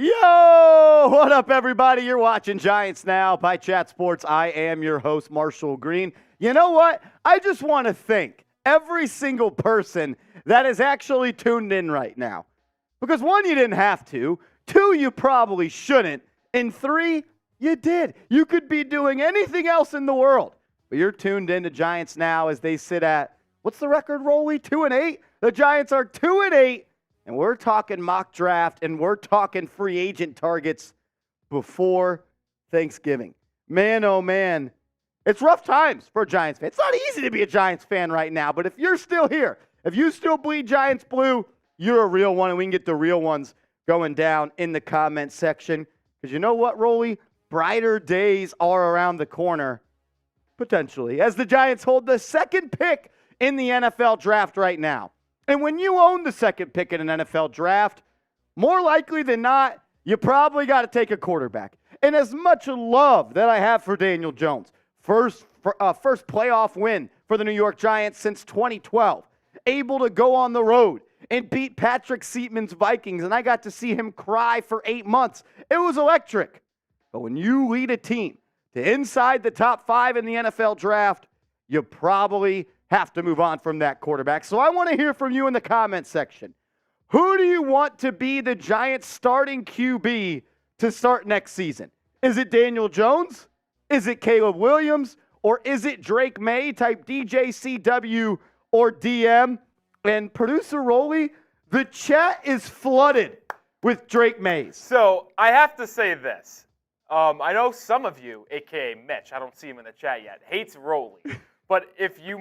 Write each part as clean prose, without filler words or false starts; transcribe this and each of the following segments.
Yo, what up, everybody? You're watching Giants Now by Chat Sports. I am your host, Marshall Green. You know what? I just want to thank every single person that is actually tuned in right now. Because one, you didn't have to. Two, you probably shouldn't. And three, you did. You could be doing anything else in the world. But you're tuned in to Giants Now as they sit at, what's the record, Rolly? 2-8? The Giants are 2-8. And we're talking mock draft, and we're talking free agent targets before Thanksgiving. Man, oh man, it's rough times for a Giants fan. It's not easy to be a Giants fan right now, but if you're still here, if you still bleed Giants blue, you're a real one, and we can get the real ones going down in the comment section. Because you know what, Rolly? Brighter days are around the corner, potentially, as the Giants hold the second pick in the NFL draft right now. And when you own the second pick in an NFL draft, more likely than not, you probably got to take a quarterback. And as much love that I have for Daniel Jones, first playoff win for the New York Giants since 2012, able to go on the road and beat Patrick Seatman's Vikings, and I got to see him cry for 8 months. It was electric. But when you lead a team to inside the top 5 in the NFL draft, you probably have to move on from that quarterback. So I want to hear from you in the comment section. Who do you want to be the Giants starting QB to start next season? Is it Daniel Jones? Is it Caleb Williams? Or is it Drake Maye type DJCW or DM? And producer Rolly, the chat is flooded with Drake Mays. So I have to say this. I know some of you, a.k.a. Mitch, I don't see him in the chat yet, hates Rolly. But you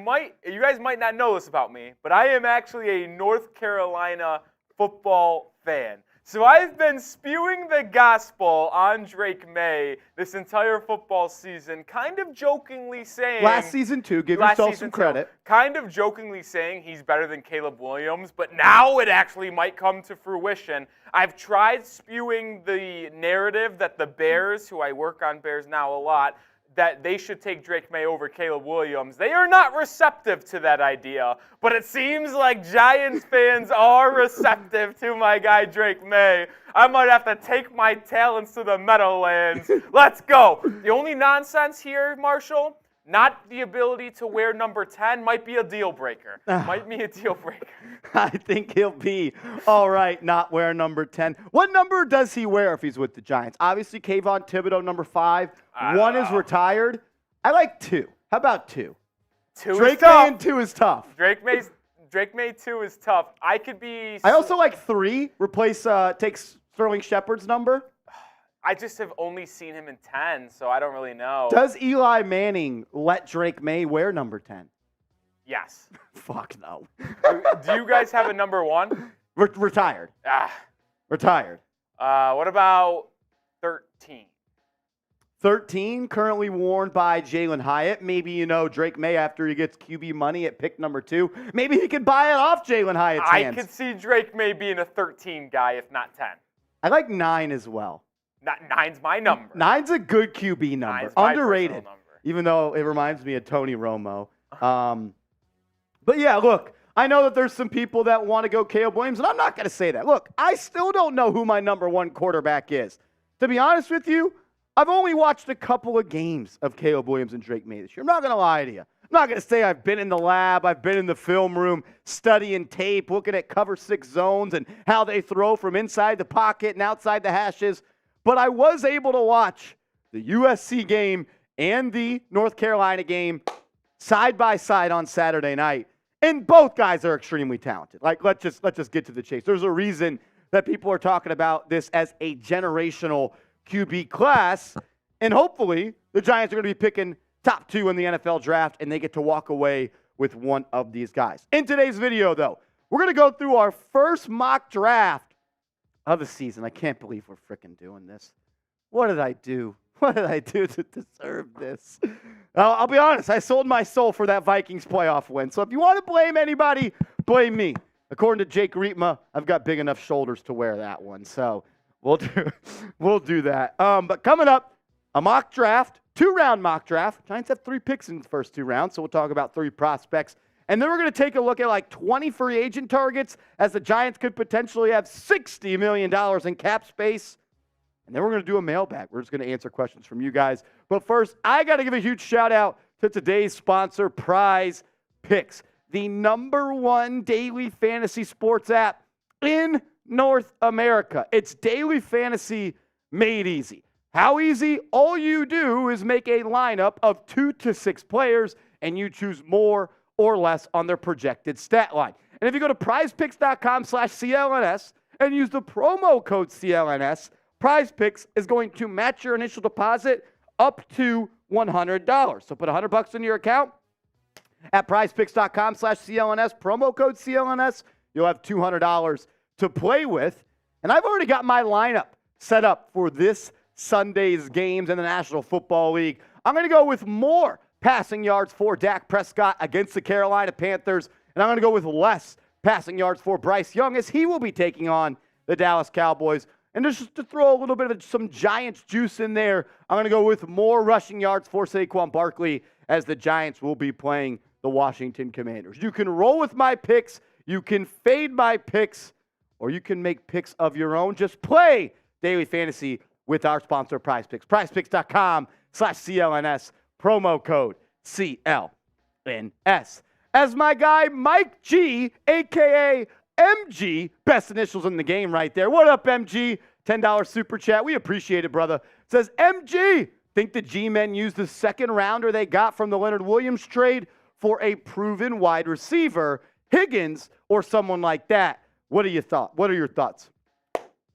guys might not know this about me, but I am actually a North Carolina football fan. So I've been spewing the gospel on Drake Maye this entire football season, kind of jokingly saying... Last season, too. Give yourself some credit. Kind of jokingly saying he's better than Caleb Williams, but now it actually might come to fruition. I've tried spewing the narrative that the Bears, who I work on Bears Now a lot, that they should take Drake Maye over Caleb Williams. They are not receptive to that idea, but it seems like Giants fans are receptive to my guy Drake Maye. I might have to take my talents to the Meadowlands. Let's go. The only nonsense here, Marshall, not the ability to wear number 10 might be a deal breaker. Might be a deal breaker. I think he'll be all right not wear number 10. What number does he wear if he's with the Giants? Obviously, Kayvon Thibodeau, number 5. 1 is retired. I like 2. How about 2? 2 Drake is tough. Maye and 2 is tough. Drake Maye 2 is tough. I could be... I also like 3. Takes Sterling Shepard's number. I just have only seen him in 10, so I don't really know. Does Eli Manning let Drake Maye wear number 10? Yes. Fuck no. Do you guys have a number 1? Retired. Retired. What about 13? 13, currently worn by Jalen Hyatt. Maybe, Drake Maye, after he gets QB money at pick number 2, maybe he could buy it off Jalen Hyatt's hands. I could see Drake Maye being a 13 guy, if not 10. I like 9 as well. 9's my number. 9's a good QB number. Underrated. Number. Even though it reminds me of Tony Romo. But yeah, look, I know that there's some people that want to go Caleb Williams, and I'm not going to say that. Look, I still don't know who my number 1 quarterback is. To be honest with you, I've only watched a couple of games of Caleb Williams and Drake Maye this year. I'm not going to lie to you. I'm not going to say I've been in the lab, I've been in the film room studying tape, looking at cover 6 zones and how they throw from inside the pocket and outside the hashes. But I was able to watch the USC game and the North Carolina game side by side on Saturday night. And both guys are extremely talented. Like, let's just get to the chase. There's a reason that people are talking about this as a generational QB class. And hopefully the Giants are going to be picking top 2 in the NFL draft, and they get to walk away with one of these guys. In today's video, though, we're going to go through our first mock draft of the season. I can't believe we're freaking doing this. What did I do? What did I do to deserve this? I'll be honest. I sold my soul for that Vikings playoff win. So if you want to blame anybody, blame me. According to Jake Rietma, I've got big enough shoulders to wear that one. So we'll do that. But coming up, a mock draft, 2-round mock draft. Giants have 3 picks in the first 2 rounds, so we'll talk about 3 prospects. And then we're going to take a look at like 20 free agent targets, as the Giants could potentially have $60 million in cap space And then we're going to do a mailbag. We're just going to answer questions from you guys. But first, I got to give a huge shout out to today's sponsor, Prize Picks, the #1 daily fantasy sports app in North America. It's daily fantasy made easy. How easy? All you do is make a lineup of 2 to 6 players, and you choose more or less on their projected stat line. And if you go to prizepicks.com/CLNS and use the promo code CLNS, Prize Picks is going to match your initial deposit up to $100. So put $100 into your account at prizepicks.com/CLNS, promo code CLNS. You'll have $200 to play with. And I've already got my lineup set up for this Sunday's games in the National Football League. I'm going to go with more passing yards for Dak Prescott against the Carolina Panthers, and I'm going to go with less passing yards for Bryce Young as he will be taking on the Dallas Cowboys. And just to throw a little bit of some Giants juice in there, I'm going to go with more rushing yards for Saquon Barkley as the Giants will be playing the Washington Commanders. You can roll with my picks, you can fade my picks, or you can make picks of your own. Just play daily fantasy with our sponsor, Prize Picks. PrizePicks.com/CLNS, promo code CLNS. As my guy Mike G, a.k.a. MG, best initials in the game right there. What up, MG? $10 super chat. We appreciate it, brother. Says, MG, think the G-men used the second rounder they got from the Leonard Williams trade for a proven wide receiver, Higgins, or someone like that? What are your thoughts?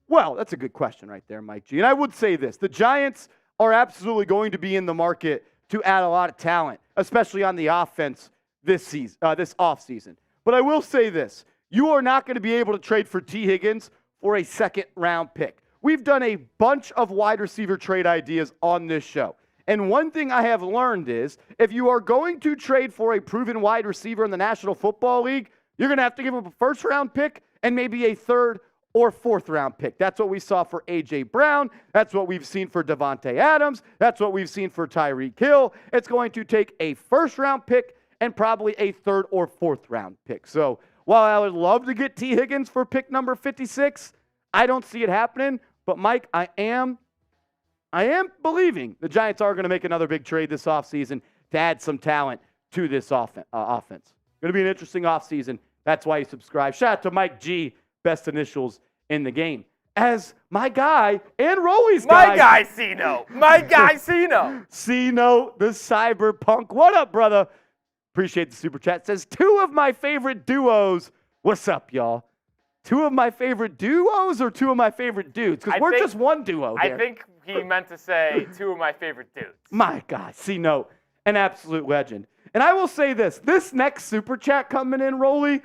Well, that's a good question right there, Mike G. And I would say this. The Giants are absolutely going to be in the market to add a lot of talent, especially on the offense this offseason. But I will say this. You are not going to be able to trade for T. Higgins for a second-round pick. We've done a bunch of wide receiver trade ideas on this show. And one thing I have learned is if you are going to trade for a proven wide receiver in the National Football League, you're going to have to give up a first-round pick and maybe a third or fourth-round pick. That's what we saw for A.J. Brown. That's what we've seen for Devontae Adams. That's what we've seen for Tyreek Hill. It's going to take a first-round pick and probably a third or fourth-round pick. So while I would love to get T. Higgins for pick number 56, I don't see it happening. But, Mike, I am believing the Giants are going to make another big trade this offseason to add some talent to this offense. Going to be an interesting offseason. That's why you subscribe. Shout out to Mike G, best initials in the game. As my guy and Rolly's guy. My guy, Cino. My guy, Cino. Cino, the cyberpunk. What up, brother? Appreciate the super chat. Says, 2 of my favorite duos. What's up, y'all? 2 of my favorite duos or 2 of my favorite dudes? Because we're just one duo here. I think he meant to say 2 of my favorite dudes. My God, Cino, an absolute legend. And I will say this. This next super chat coming in, Rolly,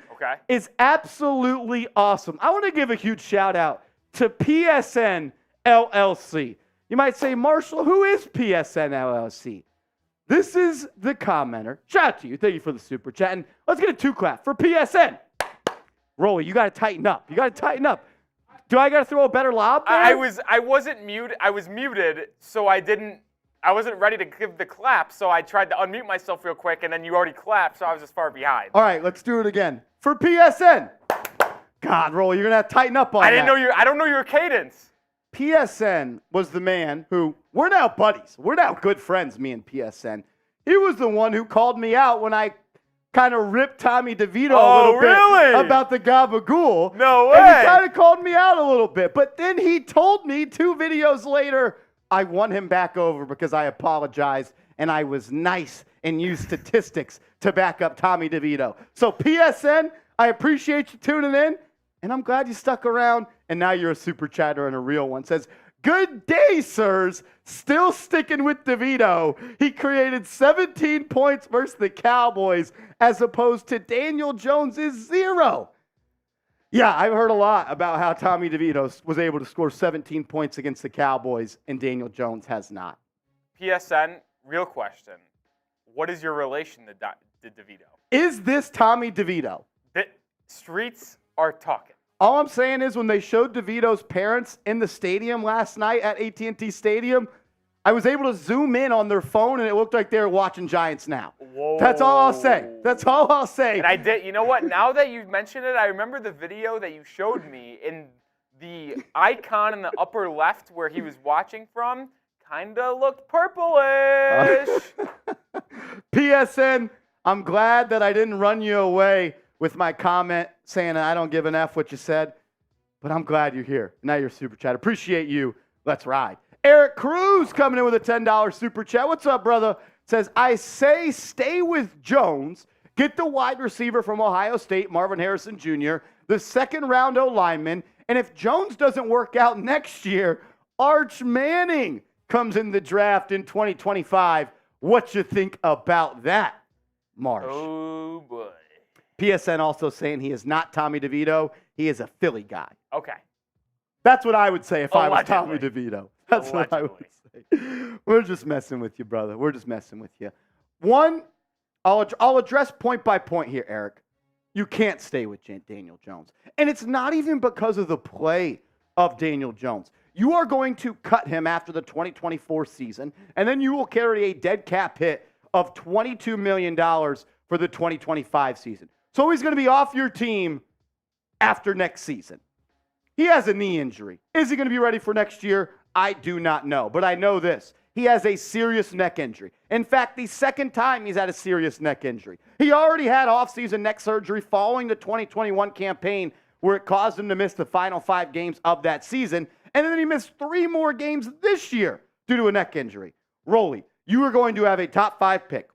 is absolutely awesome. I want to give a huge shout out to PSN LLC. You might say, Marshall, who is PSN LLC? This is the commenter. Shout out to you. Thank you for the super chat. And let's get a 2 clap for PSN. Rolly, you got to tighten up. Do I got to throw a better lob there? I wasn't muted. I was muted, so I wasn't ready to give the clap, so I tried to unmute myself real quick, and then you already clapped, so I was just far behind. All right, let's do it again. For PSN. God, Rolly, you're going to have to tighten up on that. I don't know your cadence. PSN was the man who, we're now buddies. We're now good friends, me and PSN. He was the one who called me out when I kind of ripped Tommy DeVito a little bit about the gabagool. No way. And he kind of called me out a little bit. But then he told me 2 videos later, I won him back over because I apologized and I was nice and used statistics to back up Tommy DeVito. So PSN, I appreciate you tuning in. And I'm glad you stuck around, and now you're a super chatter and a real one. Says, good day, sirs. Still sticking with DeVito. He created 17 points versus the Cowboys as opposed to Daniel Jones' 0. Yeah, I've heard a lot about how Tommy DeVito was able to score 17 points against the Cowboys, and Daniel Jones has not. PSN, real question. What is your relation to DeVito? Is this Tommy DeVito? The streets are talking. All I'm saying is when they showed DeVito's parents in the stadium last night at AT&T Stadium, I was able to zoom in on their phone, and it looked like they were watching Giants now. Whoa. That's all I'll say. And I did. You know what? Now that you mentioned it, I remember the video that you showed me, and the icon in the upper left where he was watching from kind of looked purplish. PSN, I'm glad that I didn't run you away with my comment saying I don't give an F what you said, but I'm glad you're here. Now you're super chat. Appreciate you. Let's ride. Eric Cruz coming in with a $10 super chat. What's up, brother? Says, I say stay with Jones. Get the wide receiver from Ohio State, Marvin Harrison Jr., the second-round O-lineman, and if Jones doesn't work out next year, Arch Manning comes in the draft in 2025. What you think about that, Marsh? Oh, boy. PSN also saying he is not Tommy DeVito. He is a Philly guy. Okay. That's what I would say if I was Allegedly. Tommy DeVito. That's what I would say. We're just messing with you, brother. We're just messing with you. One, I'll address point by point here, Eric. You can't stay with Daniel Jones. And it's not even because of the play of Daniel Jones. You are going to cut him after the 2024 season, and then you will carry a dead cap hit of $22 million for the 2025 season. So he's going to be off your team after next season. He has a knee injury. Is he going to be ready for next year? I do not know. But I know this. He has a serious neck injury. In fact, the second time he's had a serious neck injury. He already had offseason neck surgery following the 2021 campaign where it caused him to miss the final 5 games of that season. And then he missed 3 more games this year due to a neck injury. Rolly, you are going to have a top 5 pick.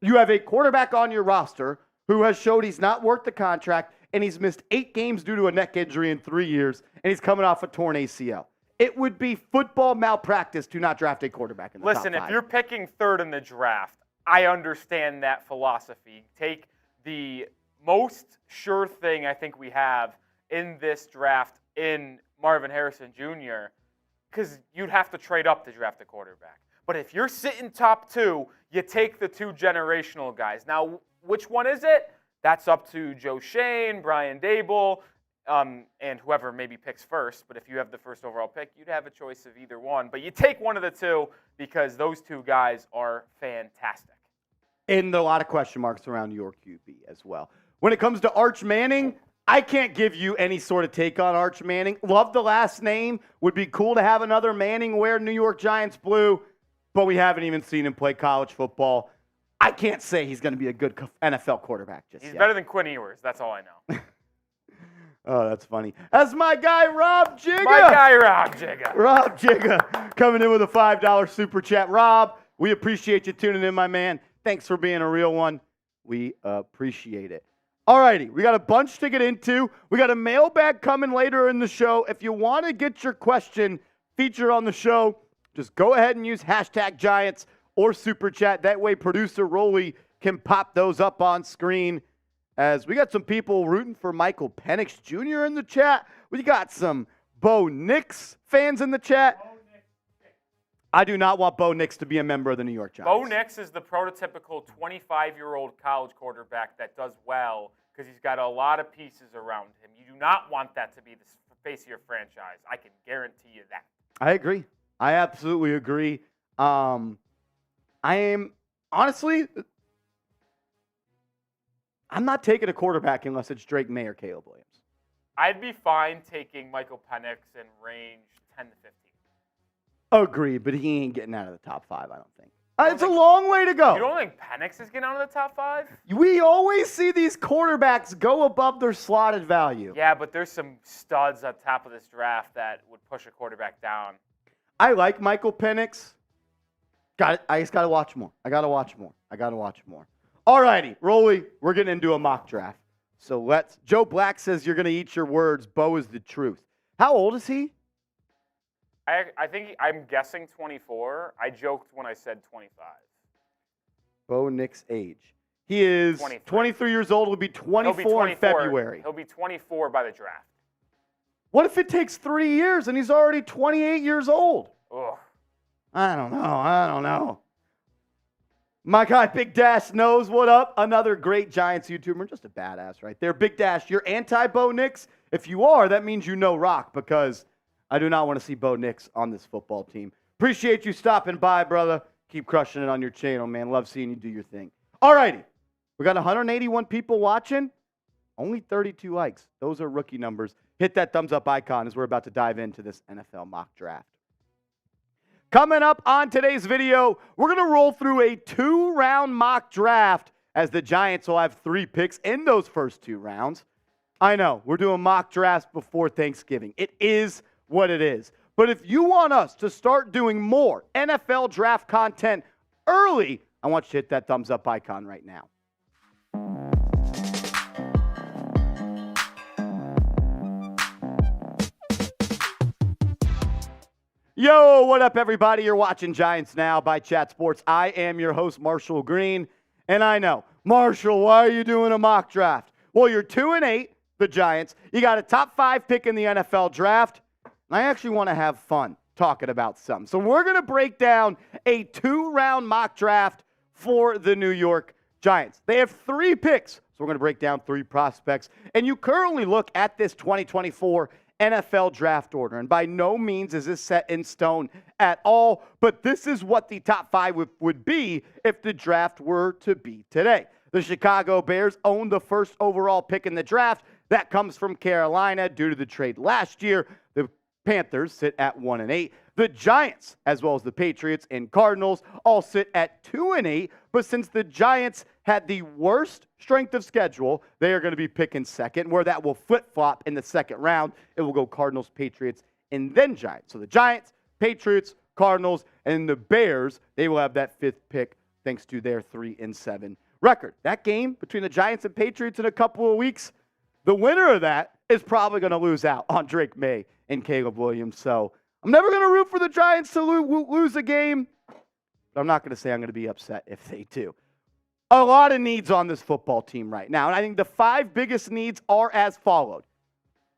You have a quarterback on your roster who has showed he's not worth the contract, and he's missed 8 games due to a neck injury in 3 years, and he's coming off a torn ACL. It would be football malpractice to not draft a quarterback in the top 5. Listen, if you're picking third in the draft, I understand that philosophy. Take the most sure thing I think we have in this draft in Marvin Harrison Jr., because you'd have to trade up to draft a quarterback. But if you're sitting top 2, you take the 2 generational guys. Now, which one is it? That's up to Joe Shane, Brian Dable, and whoever maybe picks first. But if you have the first overall pick, you'd have a choice of either one. But you take one of the 2 because those 2 guys are fantastic. And a lot of question marks around your QB as well. When it comes to Arch Manning, I can't give you any sort of take on Arch Manning. Love the last name. Would be cool to have another Manning wear New York Giants blue, but we haven't even seen him play college football. I can't say he's going to be a good NFL quarterback just yet. He's better than Quinn Ewers. That's all I know. Oh, that's funny. That's my guy, Rob Jigga. My guy, Rob Jigga. Rob Jigga coming in with a $5 super chat. Rob, we appreciate you tuning in, my man. Thanks for being a real one. We appreciate it. All righty, we got a bunch to get into. We got a mailbag coming later in the show. If you want to get your question featured on the show, just go ahead and use hashtag Giants or super chat. That way, producer Rolly can pop those up on screen. As we got some people rooting for Michael Penix Jr. in the chat. We got some Bo Nix fans in the chat. I do not want Bo Nix to be a member of the New York Giants. Bo Nix is the prototypical 25-year-old college quarterback that does well because he's got a lot of pieces around him. You do not want that to be the face of your franchise. I can guarantee you that. I agree. I absolutely agree. I am, honestly, I'm not taking a quarterback unless it's Drake May or Caleb Williams. I'd be fine taking Michael Penix in range 10 to 15. Agreed, but he ain't getting out of the top 5, I don't think. It's a long way to go. You don't think Penix is getting out of the top 5? We always see these quarterbacks go above their slotted value. Yeah, but there's some studs at top of this draft that would push a quarterback down. I like Michael Penix. I just got to watch more. I got to watch more. All righty, Rolly, we're getting into a mock draft. So Joe Black says you're going to eat your words. Bo is the truth. How old is he? I think I'm guessing 24. I joked when I said 25. Bo Nix age. He is 23 years old. Will be 24 in February. He'll be 24 by the draft. What if it takes 3 years and he's already 28 years old? Ugh. I don't know. My guy Big Dash knows what up. Another great Giants YouTuber. Just a badass right there. Big Dash, you're anti-Bo Nix? If you are, that means you know rock, because I do not want to see Bo Nix on this football team. Appreciate you stopping by, brother. Keep crushing it on your channel, man. Love seeing you do your thing. All righty. We got 181 people watching. Only 32 likes. Those are rookie numbers. hit that thumbs up icon as we're about to dive into this NFL mock draft. Coming up on today's video, we're going to roll through a 2-round mock draft as the Giants will have 3 picks in those first 2 rounds. I know, we're doing mock drafts before Thanksgiving. It is what it is. But if you want us to start doing more NFL draft content early, I want you to hit that thumbs up icon right now. Yo, what up, everybody? You're watching Giants Now by Chat Sports. I am your host, Marshall Green. And I know, Marshall, why are you doing a mock draft? Well, you're 2-8, the Giants. You got a top 5 pick in the NFL draft. And I actually want to have fun talking about some. So we're going to break down a 2-round mock draft for the New York Giants. They have 3 picks. So we're going to break down 3 prospects. And you currently look at this 2024 NFL draft order. And by no means is this set in stone at all, but this is what the top 5 would be if the draft were to be today. The Chicago Bears own the first overall pick in the draft. That comes from Carolina due to the trade last year. The Panthers sit at 1-8. The Giants, as well as the Patriots and Cardinals, all sit at 2-8. But since the Giants had the worst strength of schedule, they are going to be picking second, where that will flip-flop in the second round. It will go Cardinals, Patriots, and then Giants. So the Giants, Patriots, Cardinals, and the Bears, they will have that 5th pick thanks to their 3-7 record. That game between the Giants and Patriots in a couple of weeks, the winner of that is probably going to lose out on Drake Maye and Caleb Williams. So I'm never going to root for the Giants to lose a game, but I'm not going to say I'm going to be upset if they do. A lot of needs on this football team right now, and I think the 5 biggest needs are as followed.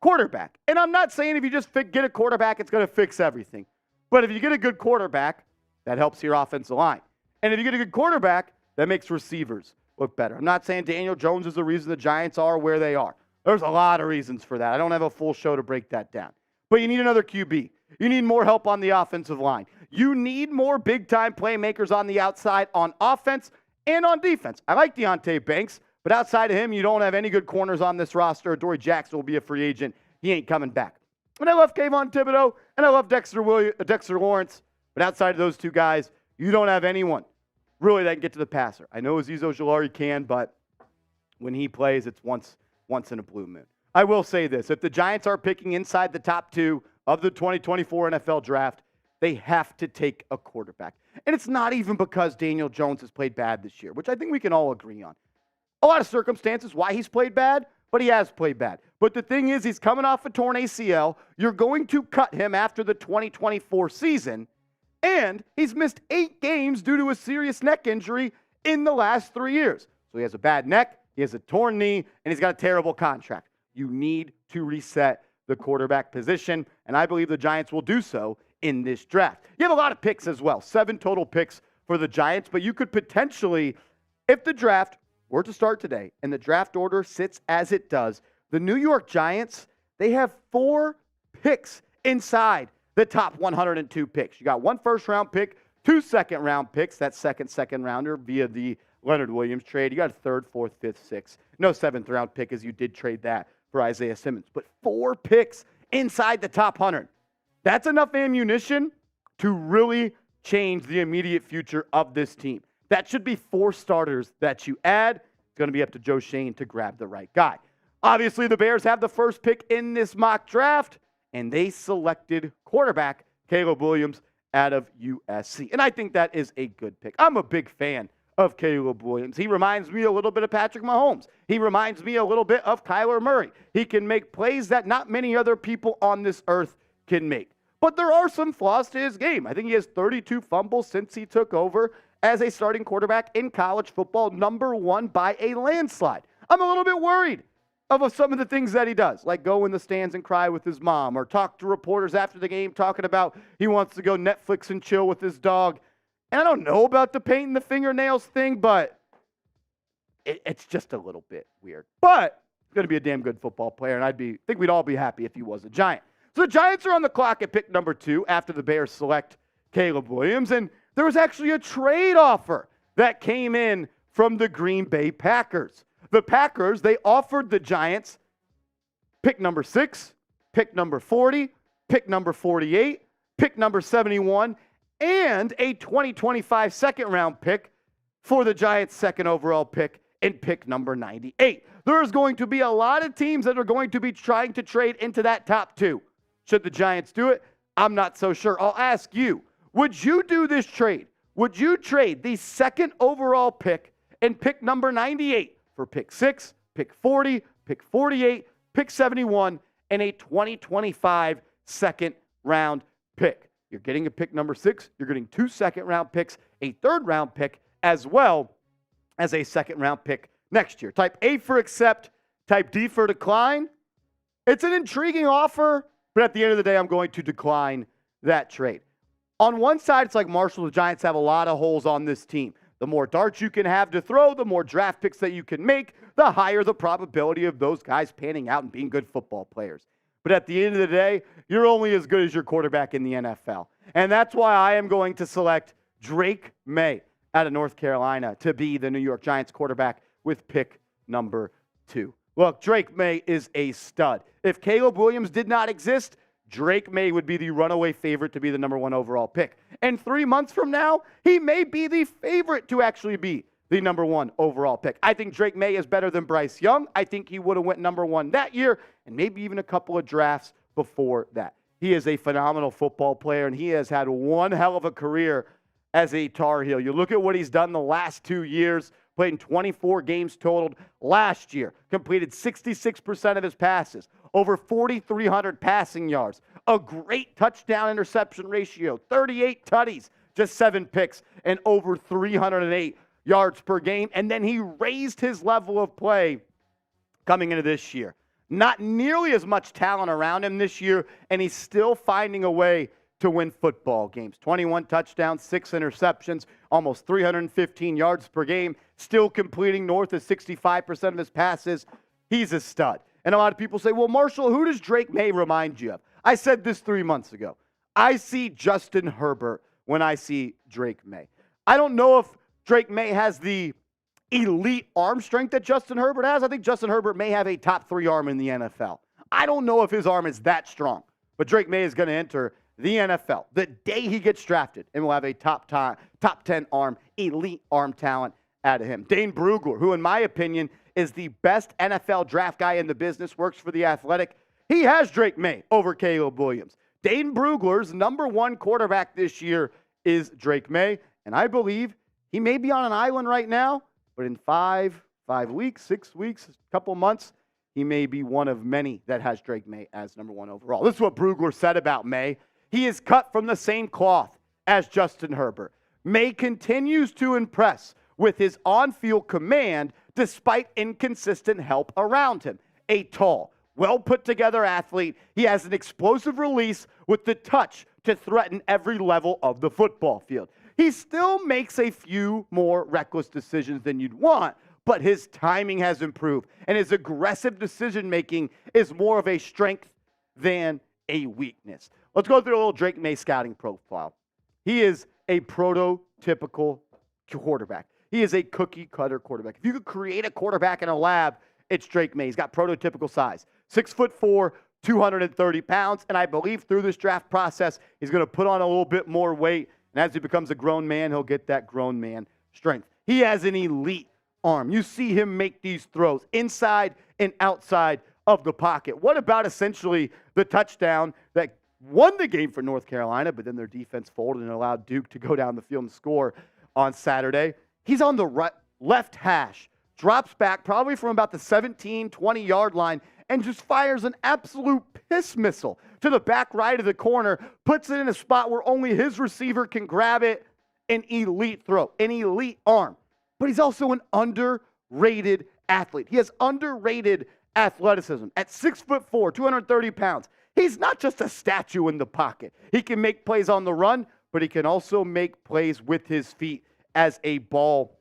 Quarterback. And I'm not saying if you just get a quarterback, it's going to fix everything. But if you get a good quarterback, that helps your offensive line. And if you get a good quarterback, that makes receivers look better. I'm not saying Daniel Jones is the reason the Giants are where they are. There's a lot of reasons for that. I don't have a full show to break that down. But you need another QB. You need more help on the offensive line. You need more big-time playmakers on the outside on offense and on defense. I like Deonte Banks, but outside of him, you don't have any good corners on this roster. Dory Jackson will be a free agent. He ain't coming back. And I love Kayvon Thibodeau, and I love Dexter Lawrence. But outside of those 2 guys, you don't have anyone really that can get to the passer. I know Azeez Ojulari can, but when he plays, it's once in a blue moon. I will say this. If the Giants are picking inside the top 2 of the 2024 NFL draft, they have to take a quarterback. And it's not even because Daniel Jones has played bad this year, which I think we can all agree on. A lot of circumstances why he's played bad, but he has played bad. But the thing is, he's coming off a torn ACL. You're going to cut him after the 2024 season, and he's missed 8 games due to a serious neck injury in the last 3 years. So he has a bad neck, he has a torn knee, and he's got a terrible contract. You need to reset the quarterback position, and I believe the Giants will do so in this draft. You have a lot of picks as well, 7 total picks for the Giants, but you could potentially, if the draft were to start today and the draft order sits as it does, the New York Giants, they have 4 picks inside the top 102 picks. You got 1 first-round pick, 2 second-round picks, that second rounder via the Leonard Williams trade. You got a 3rd, 4th, 5th, 6th. No 7th-round pick as you did trade that for Isaiah Simmons. But 4 picks inside the top 100. That's enough ammunition to really change the immediate future of this team. That should be 4 starters that you add. It's going to be up to Joe Shane to grab the right guy. Obviously, the Bears have the first pick in this mock draft, and they selected quarterback Caleb Williams out of USC. And I think that is a good pick. I'm a big fan of Caleb Williams. He reminds me a little bit of Patrick Mahomes. He reminds me a little bit of Kyler Murray. He can make plays that not many other people on this earth can make. But there are some flaws to his game. I think he has 32 fumbles since he took over as a starting quarterback in college football, number 1 by a landslide. I'm a little bit worried of some of the things that he does, like go in the stands and cry with his mom or talk to reporters after the game talking about he wants to go Netflix and chill with his dog. And I don't know about the painting the fingernails thing, but it's just a little bit weird. But he's going to be a damn good football player, and think we'd all be happy if he was a Giant. So the Giants are on the clock at pick number 2 after the Bears select Caleb Williams. And there was actually a trade offer that came in from the Green Bay Packers. The Packers, they offered the Giants pick number 6, pick number 40, pick number 48, pick number 71, and a 2025 second-round pick for the Giants' second overall pick and pick number 98. There's going to be a lot of teams that are going to be trying to trade into that top 2. Should the Giants do it? I'm not so sure. I'll ask you, would you do this trade? Would you trade the second overall pick and pick number 98 for pick 6, pick 40, pick 48, pick 71, and a 2025 second-round pick? You're getting a pick number 6. You're getting 2 second-round picks, a third-round pick, as well as a second-round pick next year. Type A for accept, type D for decline. It's an intriguing offer, but at the end of the day, I'm going to decline that trade. On one side, it's like, Marshall, the Giants have a lot of holes on this team. The more darts you can have to throw, the more draft picks that you can make, the higher the probability of those guys panning out and being good football players. But at the end of the day, you're only as good as your quarterback in the NFL. And that's why I am going to select Drake Maye out of North Carolina to be the New York Giants quarterback with pick number 2. Look, Drake Maye is a stud. If Caleb Williams did not exist, Drake Maye would be the runaway favorite to be the number 1 overall pick. And 3 months from now, he may be the favorite to actually be the number 1 overall pick. I think Drake Maye is better than Bryce Young. I think he would have went number 1 that year and maybe even a couple of drafts before that. He is a phenomenal football player, and he has had one hell of a career as a Tar Heel. You look at what he's done the last 2 years, played in 24 games totaled. Last year, completed 66% of his passes, over 4,300 passing yards, a great touchdown interception ratio, 38 tutties, just 7 picks, and over 308 yards per game. And then he raised his level of play coming into this year. Not nearly as much talent around him this year, and he's still finding a way to win football games. 21 touchdowns, 6 interceptions, almost 315 yards per game, still completing north of 65% of his passes. He's a stud. And a lot of people say, well, Marshall, who does Drake Maye remind you of? I said this 3 months ago. I see Justin Herbert when I see Drake Maye. I don't know if Drake Maye has the elite arm strength that Justin Herbert has. I think Justin Herbert may have a top 3 arm in the NFL. I don't know if his arm is that strong, but Drake Maye is going to enter the NFL the day he gets drafted and will have a top 10 arm, elite arm talent out of him. Dane Brugler, who in my opinion is the best NFL draft guy in the business, works for The Athletic. He has Drake Maye over Caleb Williams. Dane Brugler's number 1 quarterback this year is Drake Maye, and I believe he may be on an island right now, but in 5 weeks, 6 weeks, a couple months, he may be one of many that has Drake Maye as number 1 overall. This is what Brugler said about Maye. He is cut from the same cloth as Justin Herbert. Maye continues to impress with his on-field command despite inconsistent help around him. A tall, well-put-together athlete, he has an explosive release with the touch to threaten every level of the football field. He still makes a few more reckless decisions than you'd want, but his timing has improved, and his aggressive decision-making is more of a strength than a weakness. Let's go through a little Drake Maye scouting profile. He is a prototypical quarterback. He is a cookie-cutter quarterback. If you could create a quarterback in a lab, it's Drake Maye. He's got prototypical size. 6'4", 230 pounds, and I believe through this draft process, he's going to put on a little bit more weight, and as he becomes a grown man, he'll get that grown man strength. He has an elite arm. You see him make these throws inside and outside of the pocket. What about essentially the touchdown that won the game for North Carolina, but then their defense folded and allowed Duke to go down the field and score on Saturday? He's on the left hash, drops back probably from about the 17, 20-yard line, and just fires an absolute piss missile to the back right of the corner, puts it in a spot where only his receiver can grab it. An elite throw, an elite arm. But he's also an underrated athlete. He has underrated athleticism. At 6'4", 230 pounds, he's not just a statue in the pocket. He can make plays on the run, but he can also make plays with his feet as a ball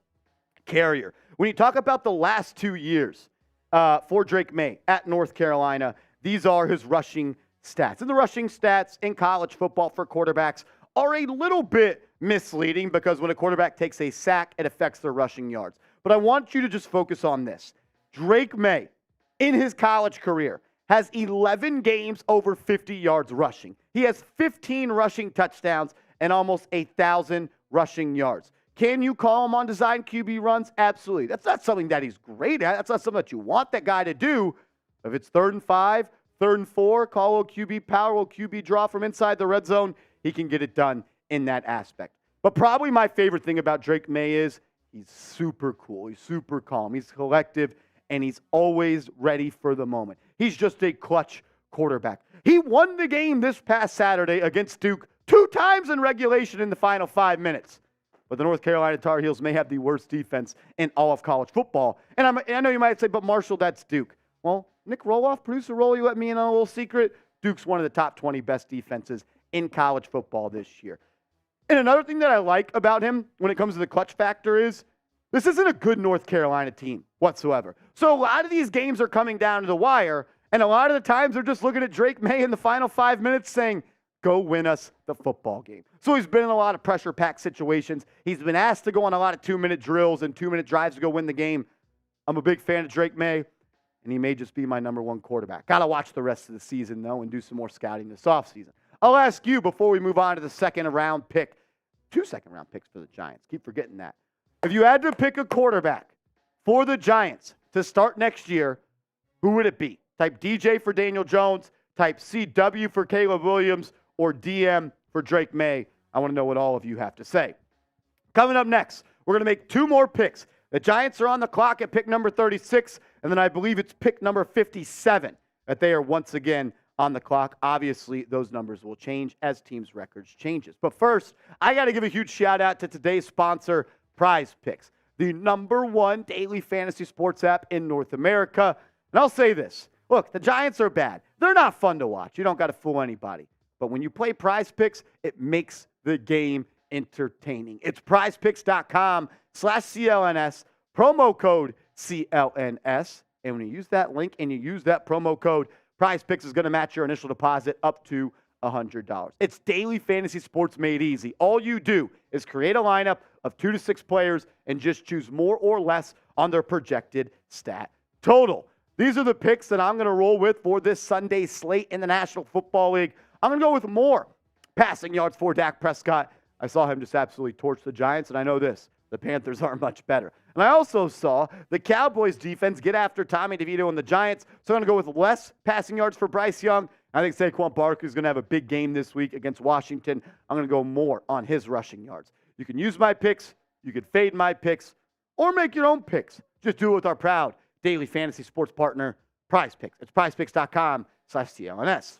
carrier. When you talk about the last 2 years for Drake Maye at North Carolina, these are his rushing stats. And the rushing stats in college football for quarterbacks are a little bit misleading because when a quarterback takes a sack, it affects their rushing yards. But I want you to just focus on this. Drake Maye, in his college career, has 11 games over 50 yards rushing. He has 15 rushing touchdowns and almost 1,000 rushing yards. Can you call him on design QB runs? Absolutely. That's not something that he's great at. That's not something that you want that guy to do. If it's 3rd and 5, 3rd and 4, call a QB power, a QB draw from inside the red zone, he can get it done in that aspect. But probably my favorite thing about Drake Maye is he's super cool. He's super calm. He's collective, and he's always ready for the moment. He's just a clutch quarterback. He won the game this past Saturday against Duke 2 times in regulation in the final 5 minutes. But the North Carolina Tar Heels may have the worst defense in all of college football. And I know you might say, but Marshall, that's Duke. Well, Nick Roloff, producer Roll, you let me in on a little secret. Duke's one of the top 20 best defenses in college football this year. And another thing that I like about him when it comes to the clutch factor is this isn't a good North Carolina team whatsoever. So a lot of these games are coming down to the wire, and a lot of the times they're just looking at Drake Maye in the final 5 minutes saying, go win us the football game. So he's been in a lot of pressure-packed situations. He's been asked to go on a lot of 2-minute drills and 2-minute drives to go win the game. I'm a big fan of Drake Maye, and he may just be my number 1 quarterback. Got to watch the rest of the season, though, and do some more scouting this offseason. I'll ask you before we move on to the second-round pick. 2 second-round picks for the Giants. Keep forgetting that. If you had to pick a quarterback for the Giants to start next year, who would it be? Type DJ for Daniel Jones, type CW for Caleb Williams, or DM for Drake Maye. I want to know what all of you have to say. Coming up next, we're going to make 2 more picks. The Giants are on the clock at pick number 36, and then I believe it's pick number 57 that they are once again on the clock. Obviously, those numbers will change as teams' records changes. But first, I got to give a huge shout out to today's sponsor, Prize Picks, the number 1 daily fantasy sports app in North America. And I'll say this. Look, the Giants are bad. They're not fun to watch. You don't got to fool anybody. But when you play Prize Picks, it makes the game entertaining. It's prizepicks.com/CLNS, promo code CLNS. And when you use that link and you use that promo code, Prize Picks is going to match your initial deposit up to $100. It's daily fantasy sports made easy. All you do is create a lineup of 2 to 6 players and just choose more or less on their projected stat total. These are the picks that I'm going to roll with for this Sunday slate in the National Football League. I'm going to go with more passing yards for Dak Prescott. I saw him just absolutely torch the Giants, and I know this. The Panthers are much better. And I also saw the Cowboys defense get after Tommy DeVito and the Giants, so I'm going to go with less passing yards for Bryce Young. I think Saquon Barkley is going to have a big game this week against Washington. I'm going to go more on his rushing yards. You can use my picks, you can fade my picks, or make your own picks. Just do it with our proud daily fantasy sports partner, Prize Picks. It's prizepicks.com/CLNS.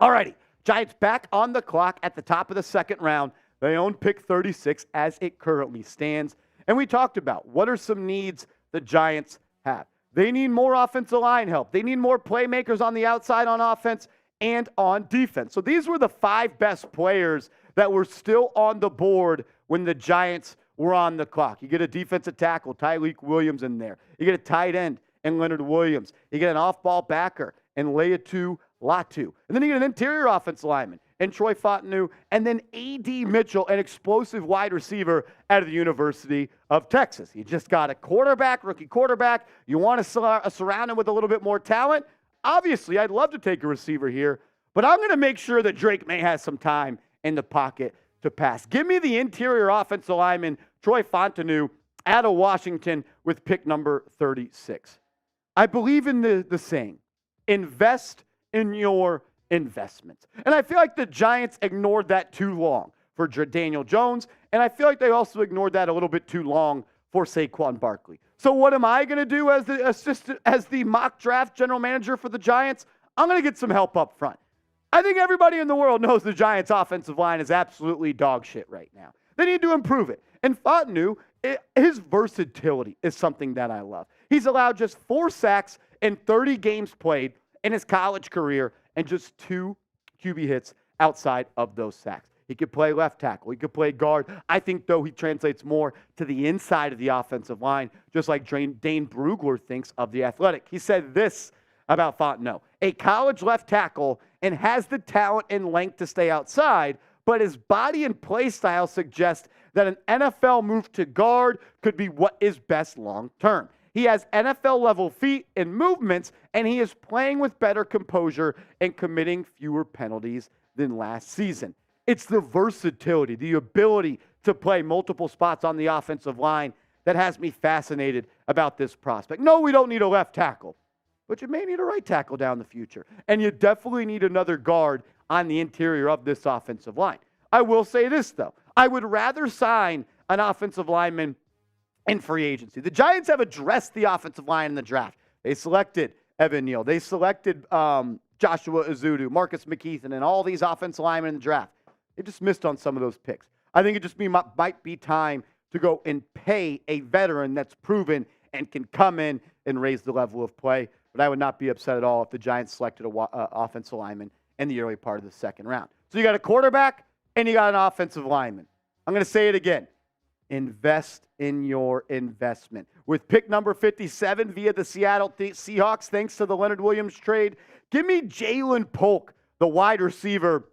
Alrighty, Giants back on the clock at the top of the second round. They own pick 36 as it currently stands. And we talked about what are some needs the Giants have. They need more offensive line help. They need more playmakers on the outside on offense and on defense. So these were the 5 best players that were still on the board when the Giants were on the clock. You get a defensive tackle, Tyreek Williams in there. You get a tight end and Leonard Williams. You get an off-ball backer and Laiatu Latu. And then you get an interior offensive lineman and Troy Fontenot, and then A.D. Mitchell, an explosive wide receiver out of the University of Texas. You just got a quarterback, rookie quarterback. You want to surround him with a little bit more talent. Obviously, I'd love to take a receiver here, but I'm going to make sure that Drake Maye has some time in the pocket to pass. Give me the interior offensive lineman, Troy Fontenot, out of Washington with pick number 36. I believe in the saying, invest in your investments. And I feel like the Giants ignored that too long for Daniel Jones, and I feel like they also ignored that a little bit too long for Saquon Barkley. So what am I going to do as the mock draft general manager for the Giants? I'm going to get some help up front. I think everybody in the world knows the Giants' offensive line is absolutely dog shit right now. They need to improve it. And Fontenot, his versatility is something that I love. He's allowed just 4 sacks in 30 games played in his college career and just 2 QB hits outside of those sacks. He could play left tackle. He could play guard. I think, though, he translates more to the inside of the offensive line, just like Dane Brugler thinks of the Athletic. He said this about Fontenot: a college left tackle and has the talent and length to stay outside, but his body and play style suggest that an NFL move to guard could be what is best long term. He has NFL-level feet and movements, and he is playing with better composure and committing fewer penalties than last season. It's the versatility, the ability to play multiple spots on the offensive line that has me fascinated about this prospect. No, we don't need a left tackle, but you may need a right tackle down the future. And you definitely need another guard on the interior of this offensive line. I will say this, though. I would rather sign an offensive lineman in free agency. The Giants have addressed the offensive line in the draft. They selected Evan Neal. They selected Joshua Azudu, Marcus McKeithen, and all these offensive linemen in the draft. They just missed on some of those picks. I think it just might be time to go and pay a veteran that's proven and can come in and raise the level of play. But I would not be upset at all if the Giants selected an offensive lineman in the early part of the second round. So you got a quarterback and you got an offensive lineman. I'm going to say it again. Invest in your investment. With pick number 57 via the Seattle Seahawks, thanks to the Leonard Williams trade, give me Jalen Polk, the wide receiver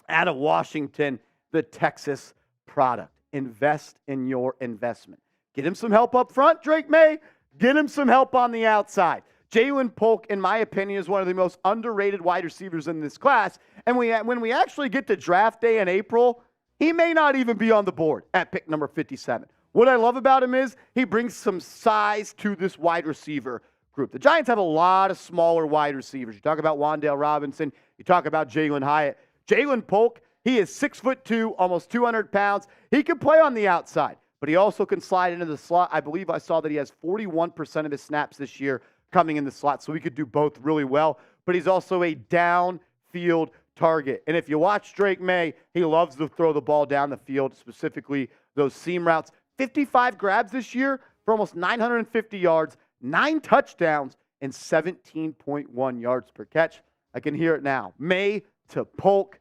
out of Washington, the Texas product. Invest in your investment. Get him some help up front, Drake Maye. Get him some help on the outside. Jalen Polk, in my opinion, is one of the most underrated wide receivers in this class. And when we actually get to draft day in April, he may not even be on the board at pick number 57. What I love about him is he brings some size to this wide receiver group. The Giants have a lot of smaller wide receivers. You talk about Wan'Dale Robinson. You talk about Jalen Hyatt. Jalen Polk, he is 6'2", almost 200 pounds. He can play on the outside, but he also can slide into the slot. I believe I saw that he has 41% of his snaps this year coming in the slot, so he could do both really well. But he's also a downfield target. And if you watch Drake Maye, he loves to throw the ball down the field, specifically those seam routes. 55 grabs this year for almost 950 yards, 9 touchdowns, and 17.1 yards per catch. I can hear it now. Maye to Polk.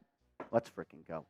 Let's freaking go.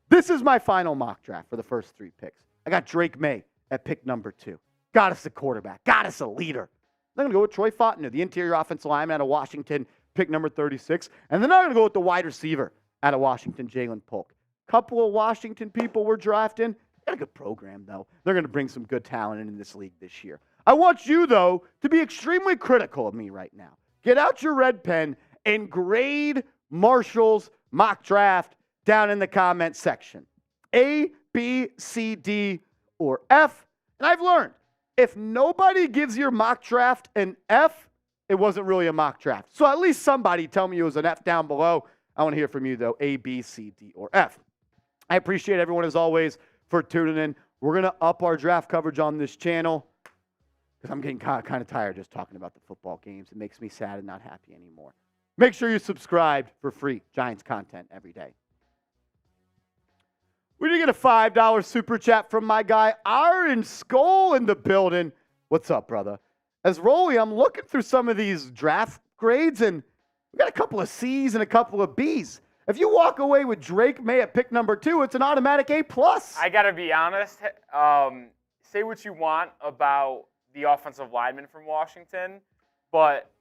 This is my final mock draft for the first 3 picks. I got Drake Maye at pick number 2. Got us a quarterback. Got us a leader. I'm going to go with Troy Fontenot, the interior offensive lineman out of Washington, pick number 36. And then I'm going to go with the wide receiver out of Washington, Jalen Polk. Couple of Washington people we're drafting. Got a good program, though. They're going to bring some good talent into this league this year. I want you, though, to be extremely critical of me right now. Get out your red pen and grade Marshall's mock draft down in the comment section. A, B, C, D, or F. And I've learned, if nobody gives your mock draft an F, it wasn't really a mock draft. So at least somebody tell me it was an F down below. I want to hear from you, though, A, B, C, D, or F. I appreciate everyone, as always, for tuning in. We're going to up our draft coverage on this channel because I'm getting kind of tired just talking about the football games. It makes me sad and not happy anymore. Make sure you subscribe for free Giants content every day. We did get a $5 super chat from my guy, Iron Skull, in the building. What's up, brother? As Rolly, I'm looking through some of these draft grades, and we got a couple of C's and a couple of B's. If you walk away with Drake Maye at pick number 2, it's an automatic A+. I got to be honest. Say what you want about the offensive lineman from Washington, but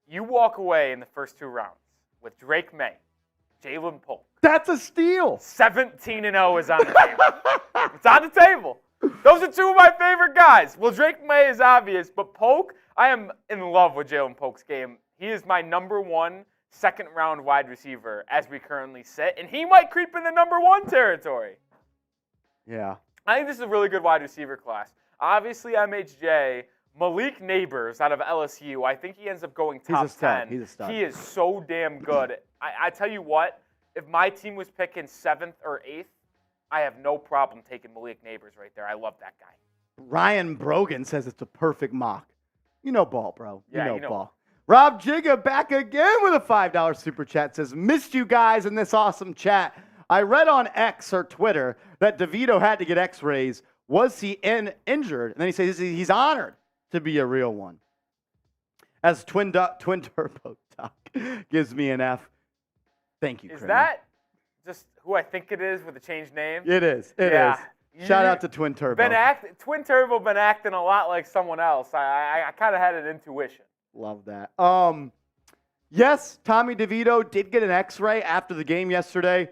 you walk away in the first 2 rounds with Drake Maye, Jalen Polk. That's a steal. 17-0 is on the table. It's on the table. Those are 2 of my favorite guys. Well, Drake Maye is obvious, but Polk, I am in love with Jalen Polk's game. He is my number 1 second-round wide receiver as we currently sit, and he might creep in the number 1 territory. Yeah. I think this is a really good wide receiver class. Obviously, MHJ, Malik Neighbors out of LSU, I think he ends up going top 10. He's a stud. He is so damn good. I tell you what, if my team was picking 7th or 8th, I have no problem taking Malik Neighbors right there. I love that guy. Ryan Brogan says it's a perfect mock. You know ball, bro. Yeah, you know ball. Rob Jigga back again with a $5 super chat. Says, missed you guys in this awesome chat. I read on X or Twitter that DeVito had to get x-rays. Was he injured? And then he says he's honored to be a real one. As Twin Turbo Duck gives me an F. Thank you, Is Kramer. that just who I think it is with a changed name? It is. It is. Shout out to Twin Turbo. Twin Turbo been acting a lot like someone else. I kind of had an intuition. Love that. Yes, Tommy DeVito did get an x-ray after the game yesterday.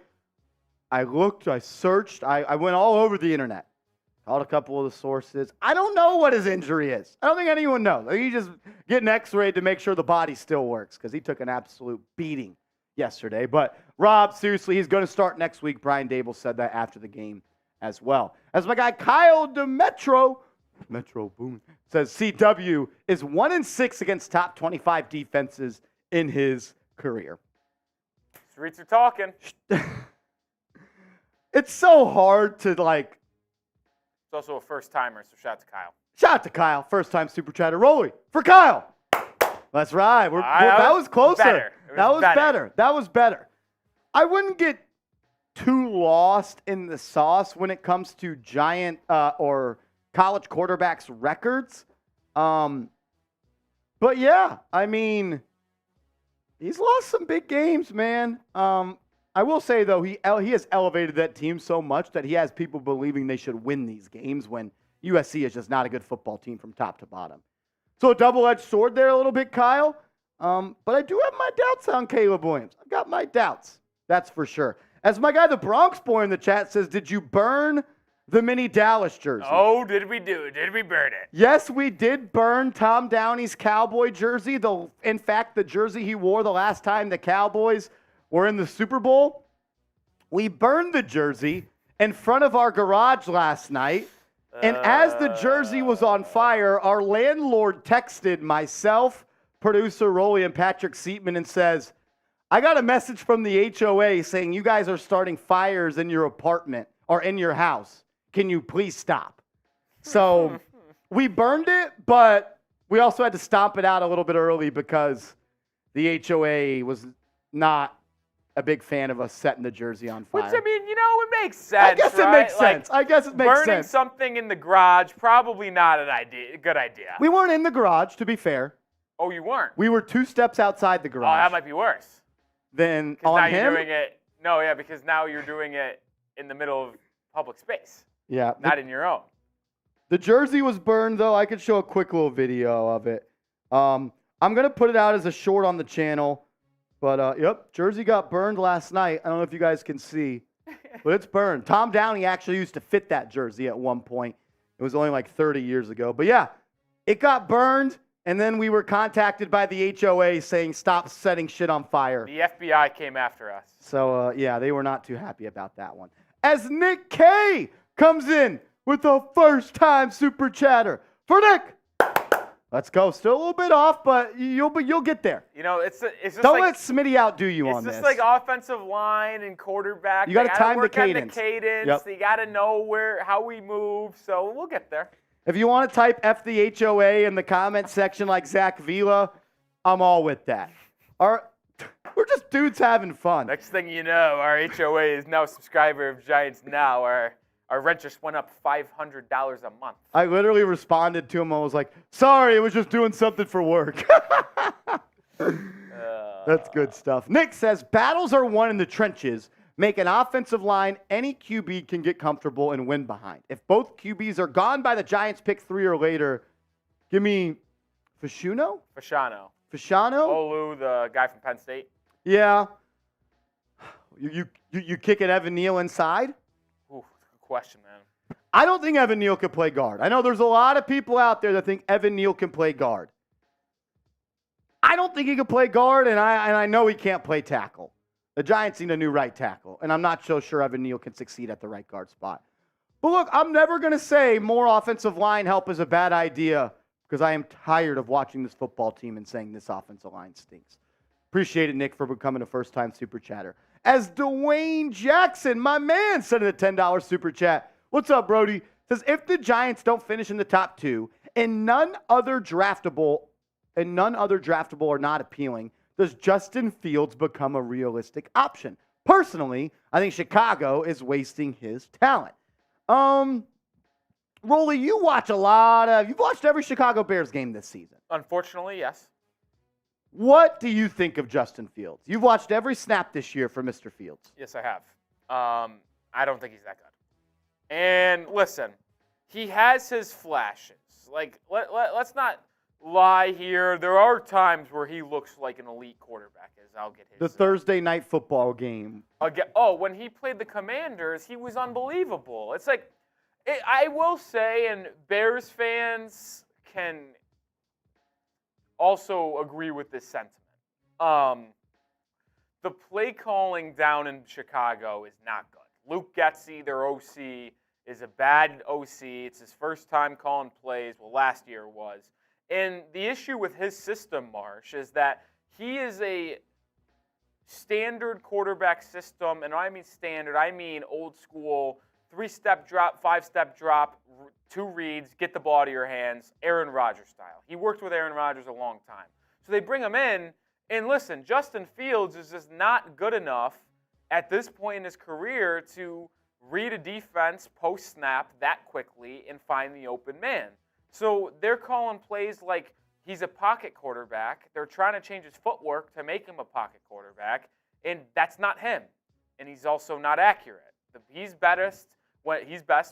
I looked, I searched, I went all over the internet. Called a couple of the sources. I don't know what his injury is. I don't think anyone knows. I think he's just getting x-rayed to make sure the body still works because he took an absolute beating yesterday. But Rob, seriously, he's going to start next week. Brian Dable said that after the game as well. As my guy Kyle DeMetro, Metro Boom, says CW is 1-6 against top 25 defenses in his career. Streets are talking. It's so hard to like. He's also a first-timer, so shout out to Kyle. Shout out to Kyle. First-time Super Chatter Rolly for Kyle. That's right. That was closer. That was better. That was better. I wouldn't get too lost in the sauce when it comes to giant or college quarterbacks records. But yeah, I mean, he's lost some big games, man. I will say, though, he has elevated that team so much that he has people believing they should win these games when USC is just not a good football team from top to bottom. So a double-edged sword there a little bit, Kyle. But I do have my doubts on Caleb Williams. I've got my doubts. That's for sure. As my guy, the Bronx boy in the chat says, did you burn the mini Dallas jersey? Oh, did we do it? Did we burn it? Yes, we did burn Tom Downey's Cowboy jersey. In fact, the jersey he wore the last time the Cowboys were in the Super Bowl. We burned the jersey in front of our garage last night. And as the jersey was on fire, our landlord texted myself, producer Rolly, and Patrick Seatman and says, I got a message from the HOA saying you guys are starting fires in your apartment or in your house. Can you please stop? So we burned it, but we also had to stomp it out a little bit early because the HOA was not a big fan of us setting the jersey on fire. Which, I mean, it makes sense. I guess it makes sense. I guess it makes sense. Burning something in the garage, probably not a good idea. We weren't in the garage, to be fair. Oh, you weren't? We were 2 steps outside the Oh, garage. that might be worse. Then Because on now him? you're doing it. No, yeah, because now you're doing it in the middle of public space, Yeah. not in your own. The jersey was burned, though. I could show a quick little video of it. I'm going to put it out as a short on the channel. But, yep, jersey got burned last night. I don't know if you guys can see, but it's burned. Tom Downey actually used to fit that jersey at one point. It was only like 30 years ago. But, yeah, it got burned, and then we were contacted by the HOA saying stop setting shit on fire. The FBI came after us. So, yeah, they were not too happy about that one. As Nick K comes in with a first-time Super Chatter. For Nick! Let's go. Still a little bit off, but you'll get there. It's just Don't like, let Smitty outdo you on this. It's just like offensive line and quarterback. You got to time the work on cadence. the cadence. Yep. You got to know how we move. So we'll get there. If you want to type F the HOA in the comment section like Zach Vila, I'm all with that. We're just dudes having fun. Next thing you know, our HOA is now a subscriber of Giants Now. Our rent just went up $500 a month. I literally responded to him. I was like, sorry, I was just doing something for work. That's good stuff. Nick says, battles are won in the trenches. Make an offensive line any QB can get comfortable and win behind. If both QBs are gone by the Giants pick 3 or later, give me Fasciano? Fasciano. Olu, the guy from Penn State. Yeah. You kicking Evan Neal inside? Ooh, good question, man. I don't think Evan Neal can play guard. I know there's a lot of people out there that think Evan Neal can play guard. I don't think he can play guard, and I know he can't play tackle. The Giants need a new right tackle, and I'm not so sure Evan Neal can succeed at the right guard spot. But look, I'm never going to say more offensive line help is a bad idea because I am tired of watching this football team and saying this offensive line stinks. Appreciate it, Nick, for becoming a first-time Super Chatter. As Dwayne Jackson, my man, sent in a $10 Super Chat. What's up, Brody? Says, if the Giants don't finish in the top 2 and none other draftable are not appealing, does Justin Fields become a realistic option? Personally, I think Chicago is wasting his talent. Rolly, you've watched every Chicago Bears game this season. Unfortunately, yes. What do you think of Justin Fields? You've watched every snap this year for Mr. Fields. Yes, I have. I don't think he's that good. And listen, he has his flashes. Like, let's not lie here. There are times where he looks like an elite quarterback. I'll get his. The Thursday night football game. When he played the Commanders, he was unbelievable. It's like, I will say, and Bears fans can also agree with this sentiment. The play calling down in Chicago is not good. Luke Getsy, their OC, is a bad OC. It's his first time calling plays. Well, last year was. And the issue with his system, Marsh, is that he is a standard quarterback system. And when I mean standard, I mean old school, 3-step drop, 5-step drop, 2 reads, get the ball out of your hands, Aaron Rodgers style. He worked with Aaron Rodgers a long time. So they bring him in, and listen, Justin Fields is just not good enough at this point in his career to read a defense post-snap that quickly and find the open man. So they're calling plays like he's a pocket quarterback. They're trying to change his footwork to make him a pocket quarterback, and that's not him. And he's also not accurate. He's best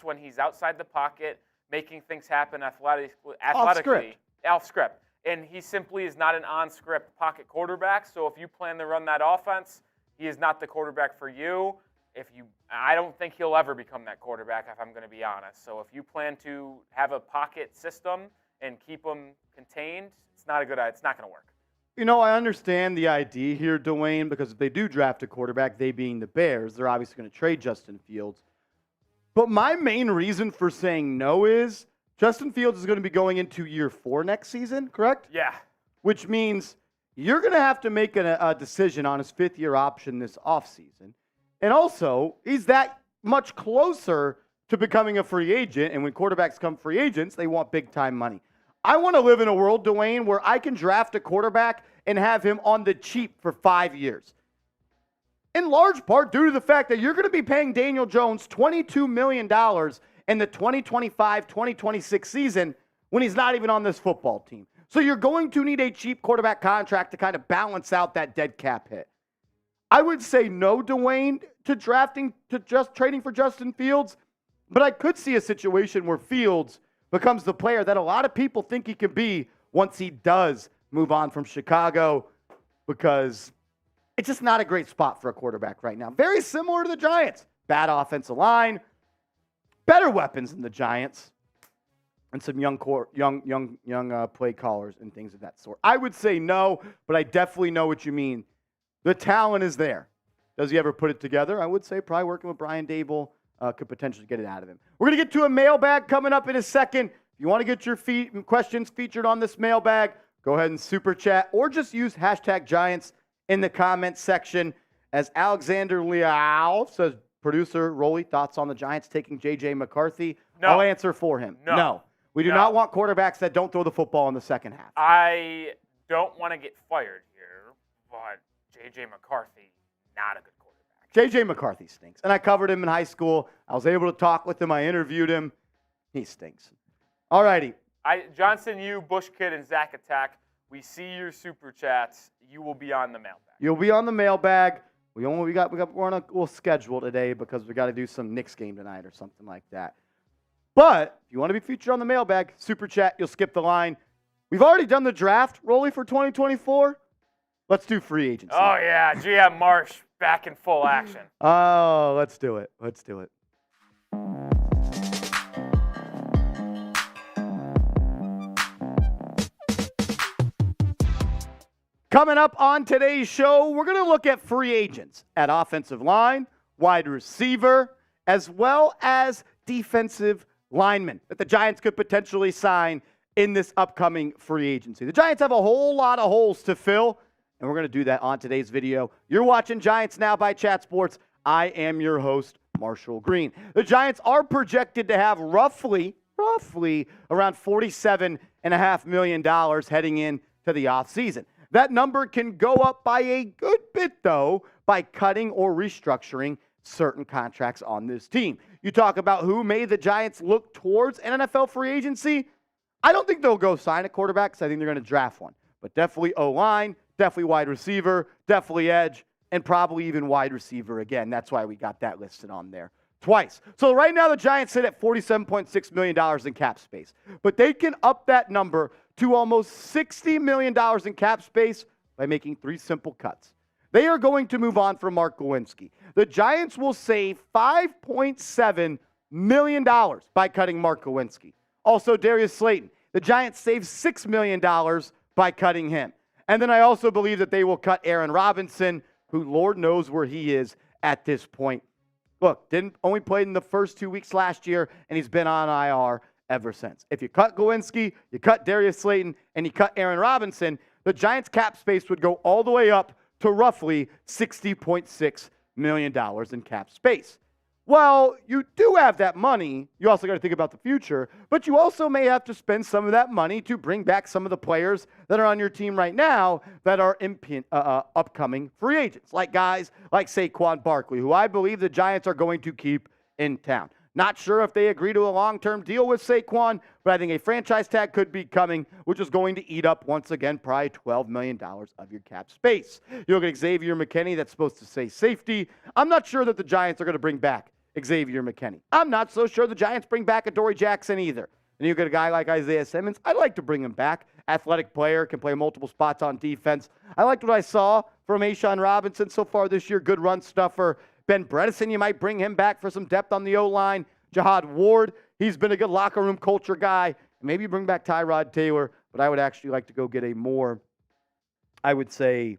when he's outside the pocket, making things happen athletically. Off script. And he simply is not an on-script pocket quarterback. So if you plan to run that offense, he is not the quarterback for you. I don't think he'll ever become that quarterback, if I'm going to be honest. So if you plan to have a pocket system and keep him contained, it's not going to work. I understand the idea here, Dwayne, because if they do draft a quarterback, they being the Bears, they're obviously going to trade Justin Fields. But my main reason for saying no is Justin Fields is going to be going into year 4 next season, correct? Yeah. Which means you're going to have to make a decision on his 5th-year option this offseason. And also, he's that much closer to becoming a free agent. And when quarterbacks come free agents, they want big-time money. I want to live in a world, Dwayne, where I can draft a quarterback and have him on the cheap for 5 years. In large part due to the fact that you're going to be paying Daniel Jones $22 million in the 2025-2026 season when he's not even on this football team. So you're going to need a cheap quarterback contract to kind of balance out that dead cap hit. I would say no, Dwayne, to just trading for Justin Fields, but I could see a situation where Fields becomes the player that a lot of people think he can be once he does move on from Chicago, because it's just not a great spot for a quarterback right now. Very similar to the Giants. Bad offensive line, better weapons than the Giants, and some young play callers and things of that sort. I would say no, but I definitely know what you mean. The talent is there. Does he ever put it together? I would say probably working with Brian Dable could potentially get it out of him. We're going to get to a mailbag coming up in a second. If you want to get your questions featured on this mailbag, go ahead and super chat or just use hashtag Giants in the comments section. As Alexander Liao says, producer Rolly, thoughts on the Giants taking J.J. McCarthy? No. I'll answer for him. No. We do not want quarterbacks that don't throw the football in the second half. I don't want to get fired here, but J.J. McCarthy, not a good quarterback. J.J. McCarthy stinks. And I covered him in high school. I was able to talk with him. I interviewed him. He stinks. All righty. Johnson, you, Bush Kid, and Zach Attack, we see your super chats. You will be on the mailbag. You'll be on the mailbag. We're on a little schedule today because we got to do some Knicks game tonight or something like that. But if you want to be featured on the mailbag, super chat, you'll skip the line. We've already done the draft, Rolly, for 2024. Let's do free agency. Oh, yeah. GM Marsh back in full action. Oh, let's do it. Let's do it. Coming up on today's show, we're going to look at free agents at offensive line, wide receiver, as well as defensive linemen that the Giants could potentially sign in this upcoming free agency. The Giants have a whole lot of holes to fill, and we're going to do that on today's video. You're watching Giants Now by Chat Sports. I am your host, Marshall Green. The Giants are projected to have roughly around $47.5 million heading into the offseason. That number can go up by a good bit, though, by cutting or restructuring certain contracts on this team. You talk about who made the Giants look towards an NFL free agency. I don't think they'll go sign a quarterback because I think they're going to draft one. But definitely O-line, definitely wide receiver, definitely edge, and probably even wide receiver again. That's why we got that listed on there twice. So right now the Giants sit at $47.6 million in cap space. But they can up that number to almost $60 million in cap space by making 3 simple cuts. They are going to move on from Mark Lewinsky. The Giants will save $5.7 million by cutting Mark Lewinsky. Also, Darius Slayton. The Giants saved $6 million by cutting him. And then I also believe that they will cut Aaron Robinson, who Lord knows where he is at this point. Look, only played in the first 2 weeks last year, and he's been on IR ever since. If you cut Lewinsky, you cut Darius Slayton, and you cut Aaron Robinson, the Giants' cap space would go all the way up to roughly $60.6 million in cap space. Well, you do have that money. You also got to think about the future, but you also may have to spend some of that money to bring back some of the players that are on your team right now that are upcoming free agents, like guys like Saquon Barkley, who I believe the Giants are going to keep in town. Not sure if they agree to a long-term deal with Saquon, but I think a franchise tag could be coming, which is going to eat up, once again, probably $12 million of your cap space. You look at Xavier McKinney, that's supposed to say safety. I'm not sure that the Giants are going to bring back Xavier McKinney. I'm not so sure the Giants bring back Adoree Jackson either. And you get a guy like Isaiah Simmons. I'd like to bring him back. Athletic player, can play multiple spots on defense. I liked what I saw from A'Shawn Robinson so far this year. Good run stuffer. Ben Bredesen, you might bring him back for some depth on the O-line. Jihad Ward, he's been a good locker room culture guy. Maybe bring back Tyrod Taylor, but I would actually like to go get a more, I would say,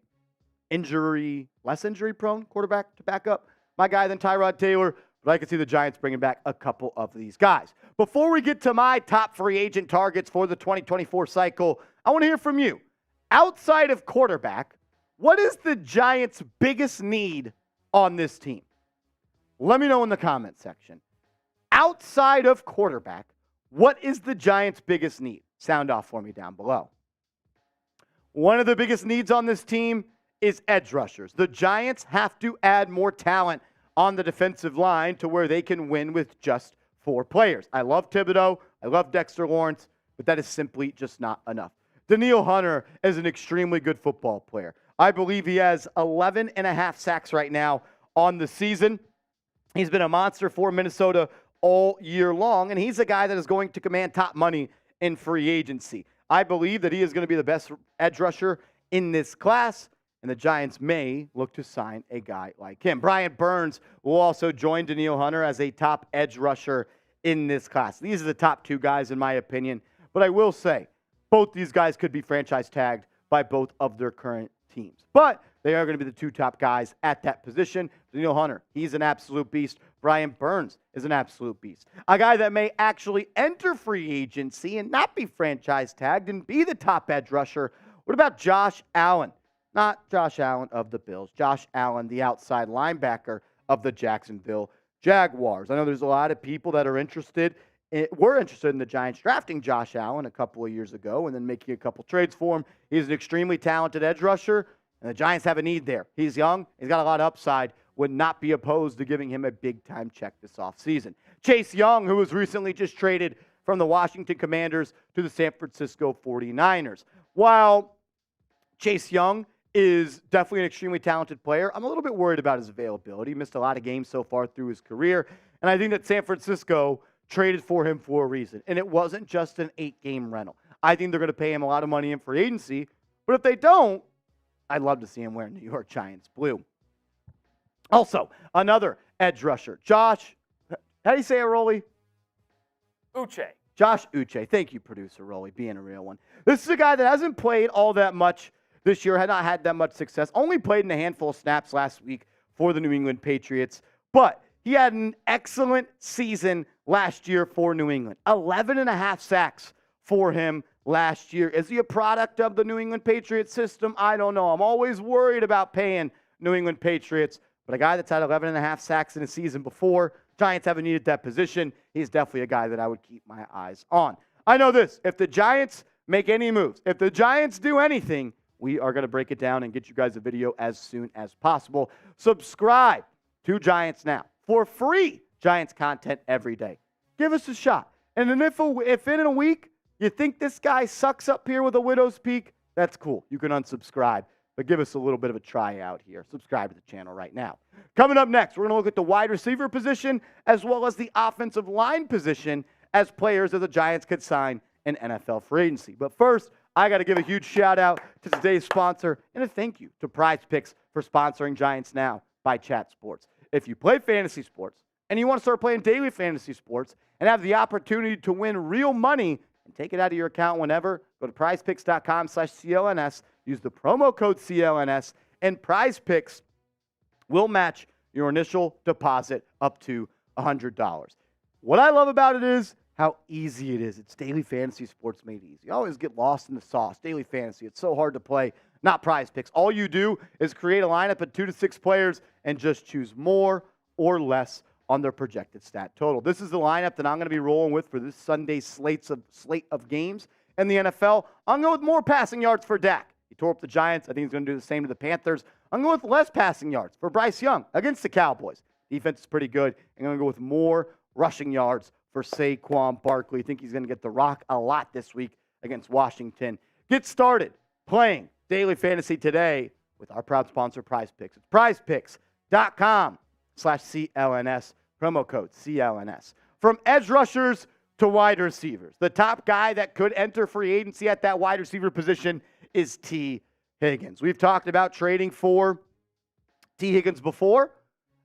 less injury-prone quarterback to back up my guy than Tyrod Taylor. But I can see the Giants bringing back a couple of these guys. Before we get to my top free agent targets for the 2024 cycle, I want to hear from you. Outside of quarterback, what is the Giants' biggest need on this team? Let me know in the comment section. Outside of quarterback, what is the Giants' biggest need? Sound off for me down below. One of the biggest needs on this team is edge rushers. The Giants have to add more talent on the defensive line to where they can win with just 4 players. I love Thibodeau. I love Dexter Lawrence, but that is simply just not enough. Danielle Hunter is an extremely good football player. I believe he has 11.5 sacks right now on the season. He's been a monster for Minnesota all year long, and he's a guy that is going to command top money in free agency. I believe that he is going to be the best edge rusher in this class, and the Giants may look to sign a guy like him. Brian Burns will also join Danielle Hunter as a top edge rusher in this class. These are the top 2 guys, in my opinion, but I will say both these guys could be franchise tagged by both of their current teams. But they are going to be the 2 top guys at that position. Danielle Hunter, he's an absolute beast. Brian Burns is an absolute beast. A guy that may actually enter free agency and not be franchise tagged and be the top edge rusher. What about Josh Allen? Not Josh Allen of the Bills. Josh Allen, the outside linebacker of the Jacksonville Jaguars. I know there's a lot of people that are interested in the Giants drafting Josh Allen a couple of years ago and then making a couple trades for him. He's an extremely talented edge rusher, and the Giants have a need there. He's young. He's got a lot of upside. Would not be opposed to giving him a big-time check this offseason. Chase Young, who was recently just traded from the Washington Commanders to the San Francisco 49ers. While Chase Young is definitely an extremely talented player, I'm a little bit worried about his availability. He missed a lot of games so far through his career, and I think that San Francisco traded for him for a reason, and it wasn't just an 8-game rental. I think they're going to pay him a lot of money in free agency, but if they don't, I'd love to see him wear New York Giants blue. Also, another edge rusher, Josh, how do you say it, Rolly? Uche. Josh Uche. Thank you, producer Rolly, being a real one. This is a guy that hasn't played all that much this year, had not had that much success, only played in a handful of snaps last week for the New England Patriots, but he had an excellent season last year for New England. 11.5 sacks for him last year. Is he a product of the New England Patriots system? I don't know. I'm always worried about paying New England Patriots, but a guy that's had 11.5 sacks in a season before, Giants haven't needed that position. He's definitely a guy that I would keep my eyes on. I know this. If the Giants make any moves, if the Giants do anything, we are going to break it down and get you guys a video as soon as possible. Subscribe to Giants Now for free Giants content every day. Give us a shot. And then if in a week you think this guy sucks up here with a widow's peak, that's cool. You can unsubscribe. But give us a little bit of a tryout here. Subscribe to the channel right now. Coming up next, we're going to look at the wide receiver position as well as the offensive line position as players that the Giants could sign in NFL free agency. But first, I got to give a huge shout out to today's sponsor and a thank you to Prize Picks for sponsoring Giants Now by Chat Sports. If you play fantasy sports and you want to start playing daily fantasy sports and have the opportunity to win real money and take it out of your account whenever, go to prizepicks.com/CLNS, use the promo code CLNS, and PrizePicks will match your initial deposit up to $100. What I love about it is how easy it is. It's daily fantasy sports made easy. You always get lost in the sauce. Daily fantasy, it's so hard to play. Not Prize Picks. All you do is create a lineup of 2 to 6 players and just choose more or less on their projected stat total. This is the lineup that I'm going to be rolling with for this Sunday's slate of games in the NFL. I'm going with more passing yards for Dak. He tore up the Giants. I think he's going to do the same to the Panthers. I'm going with less passing yards for Bryce Young against the Cowboys. Defense is pretty good. I'm going to go with more rushing yards for Saquon Barkley. I think he's going to get the rock a lot this week against Washington. Get started playing daily fantasy today with our proud sponsor, Prize Picks. It's prizepicks.com/CLNS, promo code CLNS. From edge rushers to wide receivers, the top guy that could enter free agency at that wide receiver position is T. Higgins. We've talked about trading for T. Higgins before,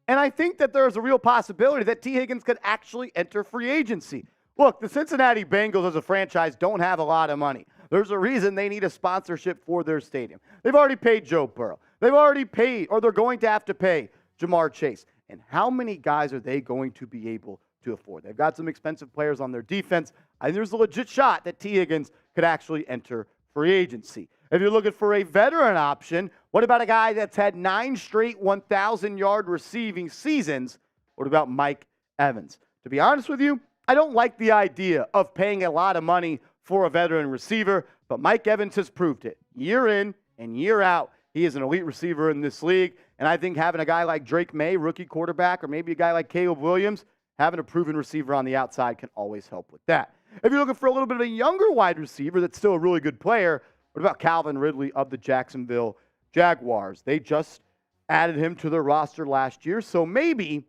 and I think that there is a real possibility that T. Higgins could actually enter free agency. Look, the Cincinnati Bengals as a franchise don't have a lot of money. There's a reason they need a sponsorship for their stadium. They've already paid Joe Burrow. They've already paid, or they're going to have to pay, Jamar Chase. And how many guys are they going to be able to afford? They've got some expensive players on their defense. I think there's a legit shot that T. Higgins could actually enter free agency. If you're looking for a veteran option, what about a guy that's had 9 straight 1,000-yard receiving seasons? What about Mike Evans? To be honest with you, I don't like the idea of paying a lot of money for a veteran receiver, but Mike Evans has proved it year in and year out. He is an elite receiver in this league, and I think having a guy like Drake Maye, rookie quarterback, or maybe a guy like Caleb Williams, having a proven receiver on the outside can always help with that. If you're looking for a little bit of a younger wide receiver that's still a really good player, what about Calvin Ridley of the Jacksonville Jaguars? They just added him to their roster last year, so maybe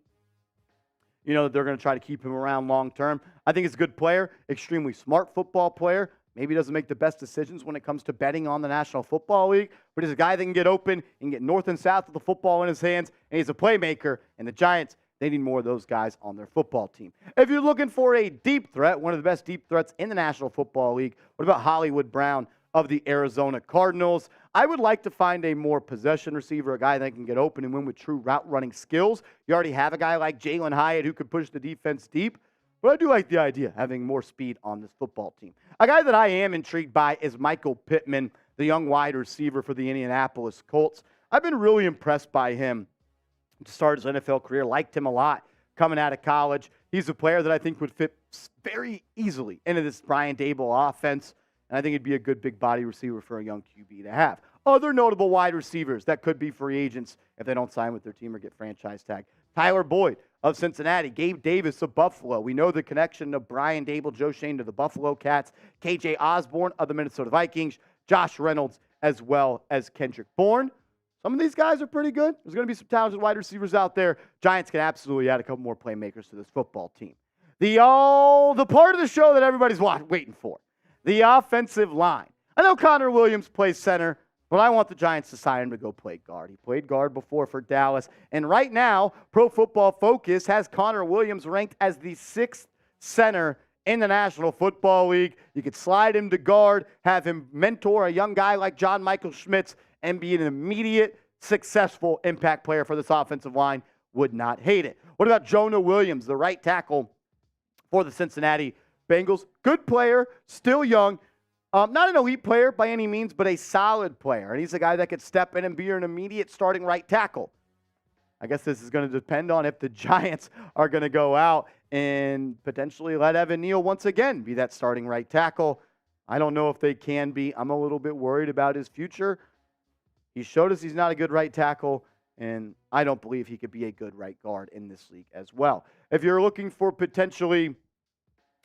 they're going to try to keep him around long term. I think he's a good player, extremely smart football player. Maybe he doesn't make the best decisions when it comes to betting on the National Football League, but he's a guy that can get open and get north and south with the football in his hands, and he's a playmaker, and the Giants, they need more of those guys on their football team. If you're looking for a deep threat, one of the best deep threats in the National Football League, what about Hollywood Brown of the Arizona Cardinals? I would like to find a more possession receiver, a guy that can get open and win with true route running skills. You already have a guy like Jalen Hyatt who could push the defense deep, but I do like the idea of having more speed on this football team. A guy that I am intrigued by is Michael Pittman, the young wide receiver for the Indianapolis Colts. I've been really impressed by him to start his NFL career. Liked him a lot coming out of college. He's a player that I think would fit very easily into this Brian Daboll offense, and I think he'd be a good big body receiver for a young QB to have. Other notable wide receivers that could be free agents if they don't sign with their team or get franchise tag. Tyler Boyd of Cincinnati, Gabe Davis of Buffalo. We know the connection of Brian Daboll, Joe Shane to the Buffalo Cats, KJ Osborne of the Minnesota Vikings, Josh Reynolds, as well as Kendrick Bourne. Some of these guys are pretty good. There's going to be some talented wide receivers out there. Giants can absolutely add a couple more playmakers to this football team. The part of the show that everybody's waiting for, the offensive line. I know Connor Williams plays center, but I want the Giants to sign him to go play guard. He played guard before for Dallas, and right now, Pro Football Focus has Connor Williams ranked as the 6th center in the National Football League. You could slide him to guard, have him mentor a young guy like John Michael Schmitz, and be an immediate, successful impact player for this offensive line. Would not hate it. What about Jonah Williams, the right tackle for the Cincinnati Bengals? Good player, still young. Not an elite player by any means, but a solid player. And he's a guy that could step in and be an immediate starting right tackle. I guess this is going to depend on if the Giants are going to go out and potentially let Evan Neal once again be that starting right tackle. I don't know if they can be. I'm a little bit worried about his future. He showed us he's not a good right tackle, and I don't believe he could be a good right guard in this league as well. If you're looking for potentially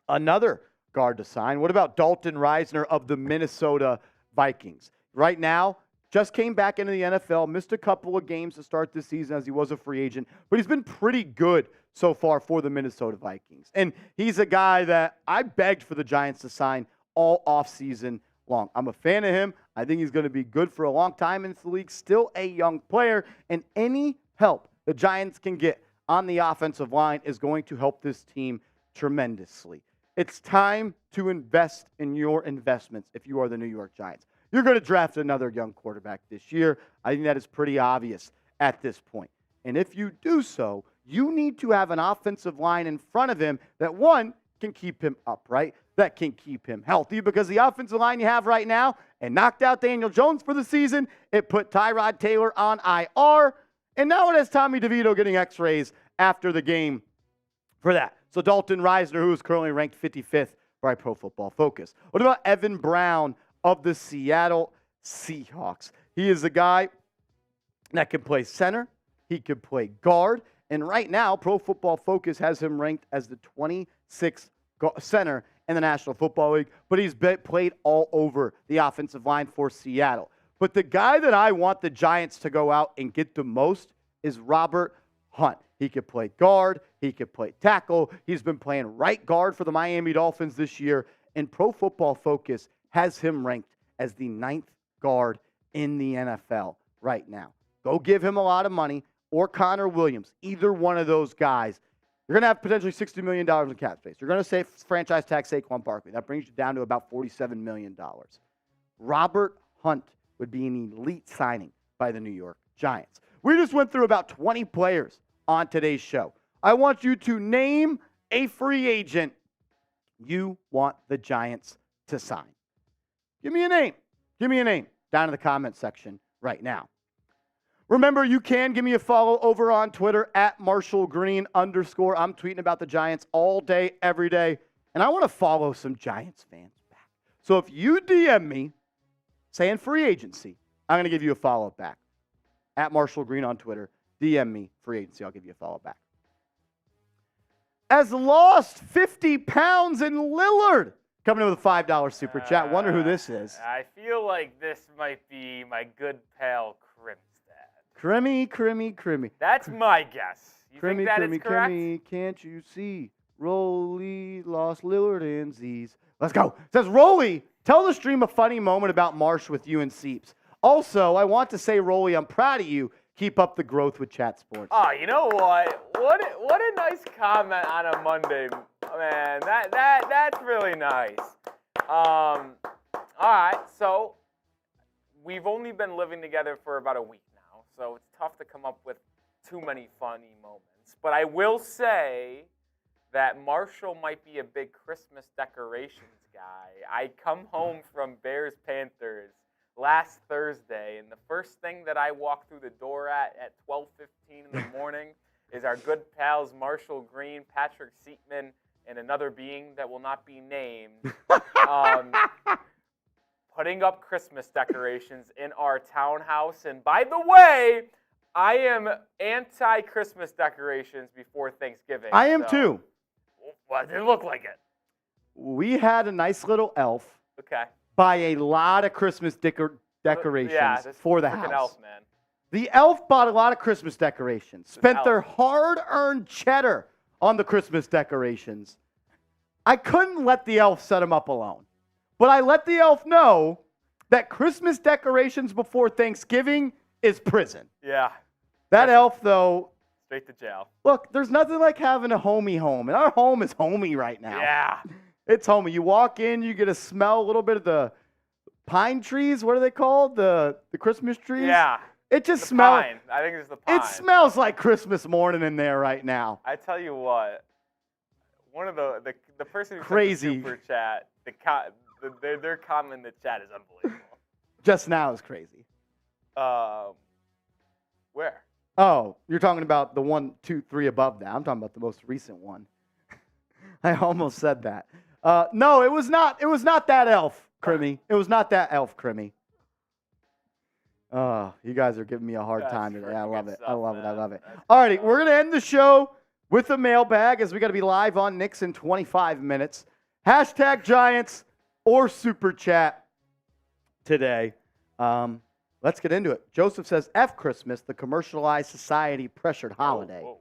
another guard to sign, what about Dalton Reisner of the Minnesota Vikings? Right now, just came back into the NFL, missed a couple of games to start this season as he was a free agent, but he's been pretty good so far for the Minnesota Vikings. And he's a guy that I begged for the Giants to sign all offseason long. I'm a fan of him. I think he's going to be good for a long time in the league. Still a young player, and any help the Giants can get on the offensive line is going to help this team tremendously. It's time to invest in your investments if you are the New York Giants. You're going to draft another young quarterback this year. I think that is pretty obvious at this point. And if you do so, you need to have an offensive line in front of him that, one, can keep him upright, that can keep him healthy, because the offensive line you have right now, and knocked out Daniel Jones for the season, it put Tyrod Taylor on IR, and now it has Tommy DeVito getting x-rays after the game for that. So Dalton Reisner, who is currently ranked 55th by Pro Football Focus. What about Evan Brown of the Seattle Seahawks? He is a guy that can play center. He could play guard. And right now, Pro Football Focus has him ranked as the 26th center in the National Football League. But he's played all over the offensive line for Seattle. But the guy that I want the Giants to go out and get the most is Robert Hunt. He could play guard. He could play tackle. He's been playing right guard for the Miami Dolphins this year. And Pro Football Focus has him ranked as the 9th guard in the NFL right now. Go give him a lot of money, or Connor Williams, either one of those guys. You're going to have potentially $60 million in cap space. You're going to say franchise tag Saquon Barkley. That brings you down to about $47 million. Robert Hunt would be an elite signing by the New York Giants. We just went through about 20 players on today's show. I want you to name a free agent you want the Giants to sign. Give me a name. Give me a name down in the comment section right now. Remember, you can give me a follow over on Twitter at @MarshallGreen_. I'm tweeting about the Giants all day, every day. And I want to follow some Giants fans back. So if you DM me saying free agency, I'm going to give you a follow back. At @MarshallGreen on Twitter. DM me free agency. I'll give you a follow back. Has lost 50 pounds in Lillard. Coming in with a $5 super chat. Wonder who this is. I feel like this might be my good pal Crimmy, Crimmy. That's my guess. You think that is correct? Crimmy, can't you see? Rolly lost Lillard and Z's. Let's go. It says, Rolly, tell the stream a funny moment about Marsh with you and Seeps. Also, I want to say, Rolly, I'm proud of you. Keep up the growth with Chat Sports. Oh, you know what? What a nice comment on a Monday, man. That's really nice. All right, so we've only been living together for about a week now, so it's tough to come up with too many funny moments. But I will say that Marshall might be a big Christmas decorations guy. I come home from Bears-Panthers last Thursday, and the first thing that I walk through the door at 12:15 in the morning is our good pals Marshall Green, Patrick Seatman, and another being that will not be named, putting up Christmas decorations in our townhouse. And by the way, I am anti-Christmas decorations before Thanksgiving. I am too. Well, it didn't look like it. We had a nice little elf. Okay. Buy a lot of Christmas decorations for the house. Elf, man. The elf bought a lot of Christmas decorations, spent their hard-earned cheddar on the Christmas decorations. I couldn't let the elf set them up alone. But I let the elf know that Christmas decorations before Thanksgiving is prison. Yeah. That elf, though. Straight to jail. Look, there's nothing like having a homey home. And our home is homey right now. Yeah. It's homey. You walk in, you get to smell a little bit of the pine trees. What are they called? The Christmas trees? Yeah. It just smells. Pine. I think it's the pine. It smells like Christmas morning in there right now. I tell you what, one of the person who Crazy. sent the super chat, their comment in the chat is unbelievable. Just now is crazy. Where? Oh, you're talking about the 1, 2, 3 above that. I'm talking about the most recent one. I almost said that. No, it was not. It was not that elf, Crimmy. It was not that elf, Crimmy. Oh, you guys are giving me a hard time today. I love it. I love it. I love it. All righty, we're going to end the show with a mailbag as we got to be live on Knicks in 25 minutes. Hashtag Giants or Super Chat today. Let's get into it. Joseph says, F Christmas, the commercialized society pressured holiday. Whoa.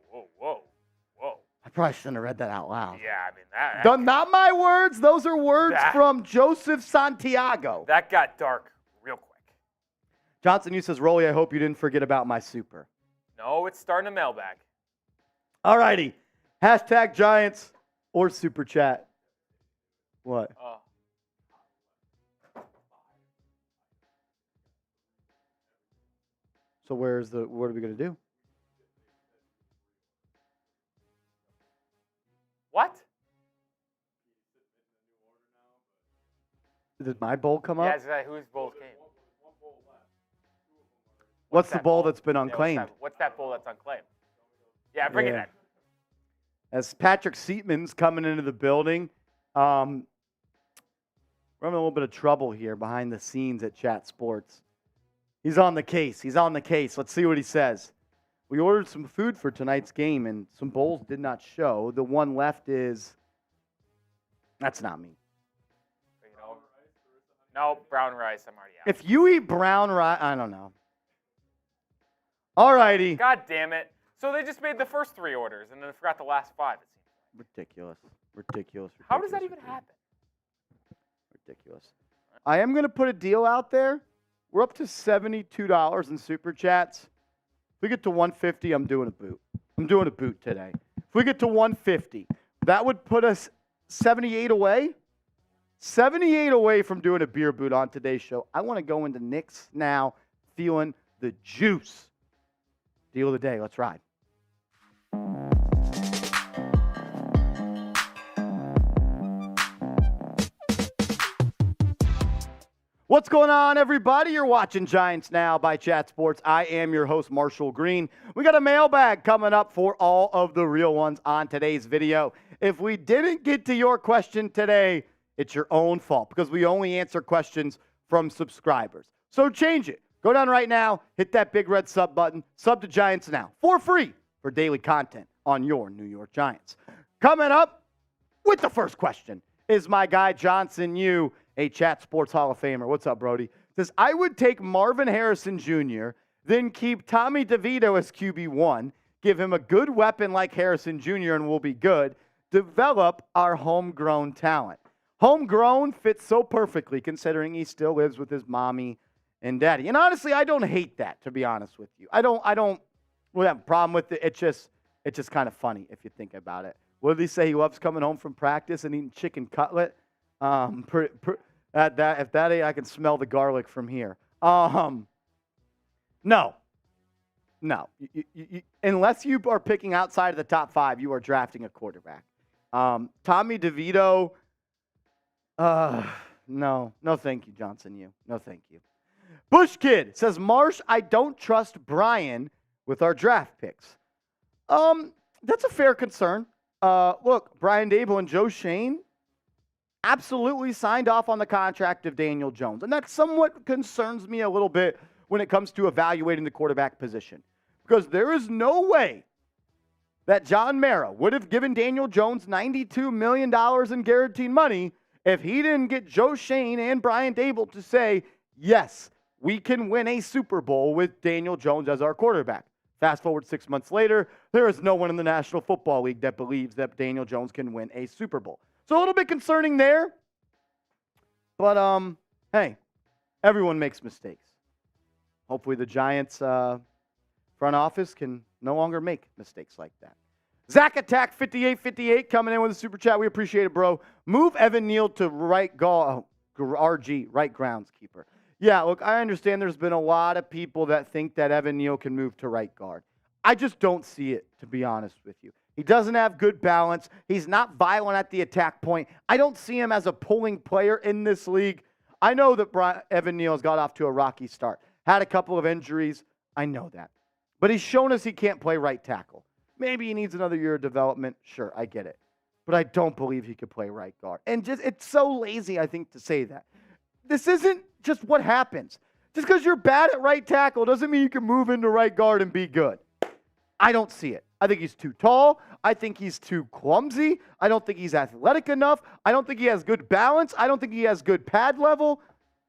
I probably shouldn't have read that out loud. Yeah, I mean, that Not my words. Those are words from Joseph Santiago. That got dark real quick. Johnson, you says, Rolly, I hope you didn't forget about my super. No, it's starting a mailbag. All righty. Hashtag Giants or Super Chat. What? So what are we going to do? What? Did my bowl come up? Yeah, whose bowl came? What's the bowl that's been unclaimed? Yeah, what's that bowl that's unclaimed? Yeah, bring it in. As Patrick Seatman's coming into the building, we're having a little bit of trouble here behind the scenes at Chat Sports. He's on the case. Let's see what he says. We ordered some food for tonight's game, and some bowls did not show. The one left is... That's not me. No, brown rice. I'm already out. If you eat brown rice, I don't know. All righty. God damn it. So they just made the first 3 orders, and then forgot the last 5. Ridiculous. How does that even happen? Ridiculous. I am going to put a deal out there. We're up to $72 in Super Chats. If we get to 150, I'm doing a boot. I'm doing a boot today. If we get to 150, that would put us 78 away. 78 away from doing a beer boot on today's show. I want to go into Knicks now feeling the juice. Deal of the day. Let's ride. What's going on, everybody? You're watching Giants Now by Chat Sports. I am your host, Marshall Green. We got a mailbag coming up for all of the real ones on today's video. If we didn't get to your question today, it's your own fault because we only answer questions from subscribers. So change it. Go down right now, hit that big red sub button, sub to Giants Now for free for daily content on your New York Giants. Coming up with the first question is my guy Johnson Yu, a Chat Sports Hall of Famer. What's up, Brody? Says, I would take Marvin Harrison Jr., then keep Tommy DeVito as QB1, give him a good weapon like Harrison Jr., and we'll be good. Develop our homegrown talent. Homegrown fits so perfectly considering he still lives with his mommy and daddy. And honestly, I don't hate that, to be honest with you. I don't really have a problem with it. It's just kind of funny if you think about it. What did he say? He loves coming home from practice and eating chicken cutlet. If that ain't, I can smell the garlic from here. No. Unless you are picking outside of the top 5, you are drafting a quarterback. Tommy DeVito, no, thank you, Johnson. No, thank you. Bush Kid says, Marsh, I don't trust Brian with our draft picks. That's a fair concern. Look, Brian Dable and Joe Shane absolutely signed off on the contract of Daniel Jones. And that somewhat concerns me a little bit when it comes to evaluating the quarterback position. Because there is no way that John Mara would have given Daniel Jones $92 million in guaranteed money if he didn't get Joe Shane and Brian Dable to say, yes, we can win a Super Bowl with Daniel Jones as our quarterback. Fast forward 6 months later, there is no one in the National Football League that believes that Daniel Jones can win a Super Bowl. So a little bit concerning there. But, hey, everyone makes mistakes. Hopefully the Giants front office can no longer make mistakes like that. Zach Attack 5858 coming in with a super chat. We appreciate it, bro. Move Evan Neal to right RG, right groundskeeper. Yeah, look, I understand there's been a lot of people that think that Evan Neal can move to right guard. I just don't see it, to be honest with you. He doesn't have good balance. He's not violent at the attack point. I don't see him as a pulling player in this league. I know that Evan Neal has got off to a rocky start. Had a couple of injuries. I know that. But he's shown us he can't play right tackle. Maybe he needs another year of development. Sure, I get it. But I don't believe he could play right guard. And just it's so lazy, I think, to say that. This isn't just what happens. Just because you're bad at right tackle doesn't mean you can move into right guard and be good. I don't see it. I think he's too tall. I think he's too clumsy. I don't think he's athletic enough. I don't think he has good balance. I don't think he has good pad level.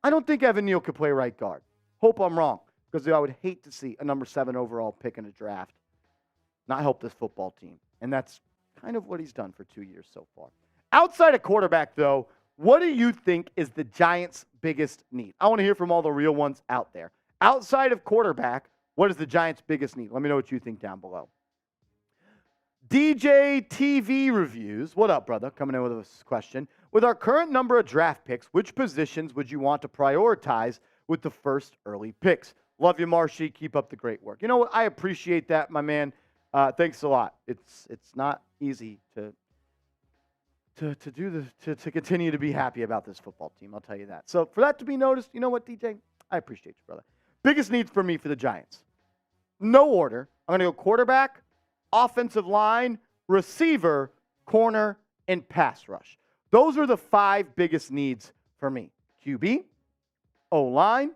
I don't think Evan Neal could play right guard. Hope I'm wrong, because I would hate to see a number 7 overall pick in a draft not help this football team. And that's kind of what he's done for 2 years so far. Outside of quarterback, though, what do you think is the Giants' biggest need? I want to hear from all the real ones out there. Outside of quarterback, what is the Giants' biggest need? Let me know what you think down below. DJ TV Reviews. What up, brother? Coming in with a question. With our current number of draft picks, which positions would you want to prioritize with the first early picks? Love you, Marshy. Keep up the great work. You know what? I appreciate that, my man. Thanks a lot. It's not easy to continue to be happy about this football team. I'll tell you that. So for that to be noticed, you know what, DJ? I appreciate you, brother. Biggest needs for me for the Giants. No order. I'm going to go quarterback, offensive line, receiver, corner, and pass rush. Those are the 5 biggest needs for me. QB, O-line,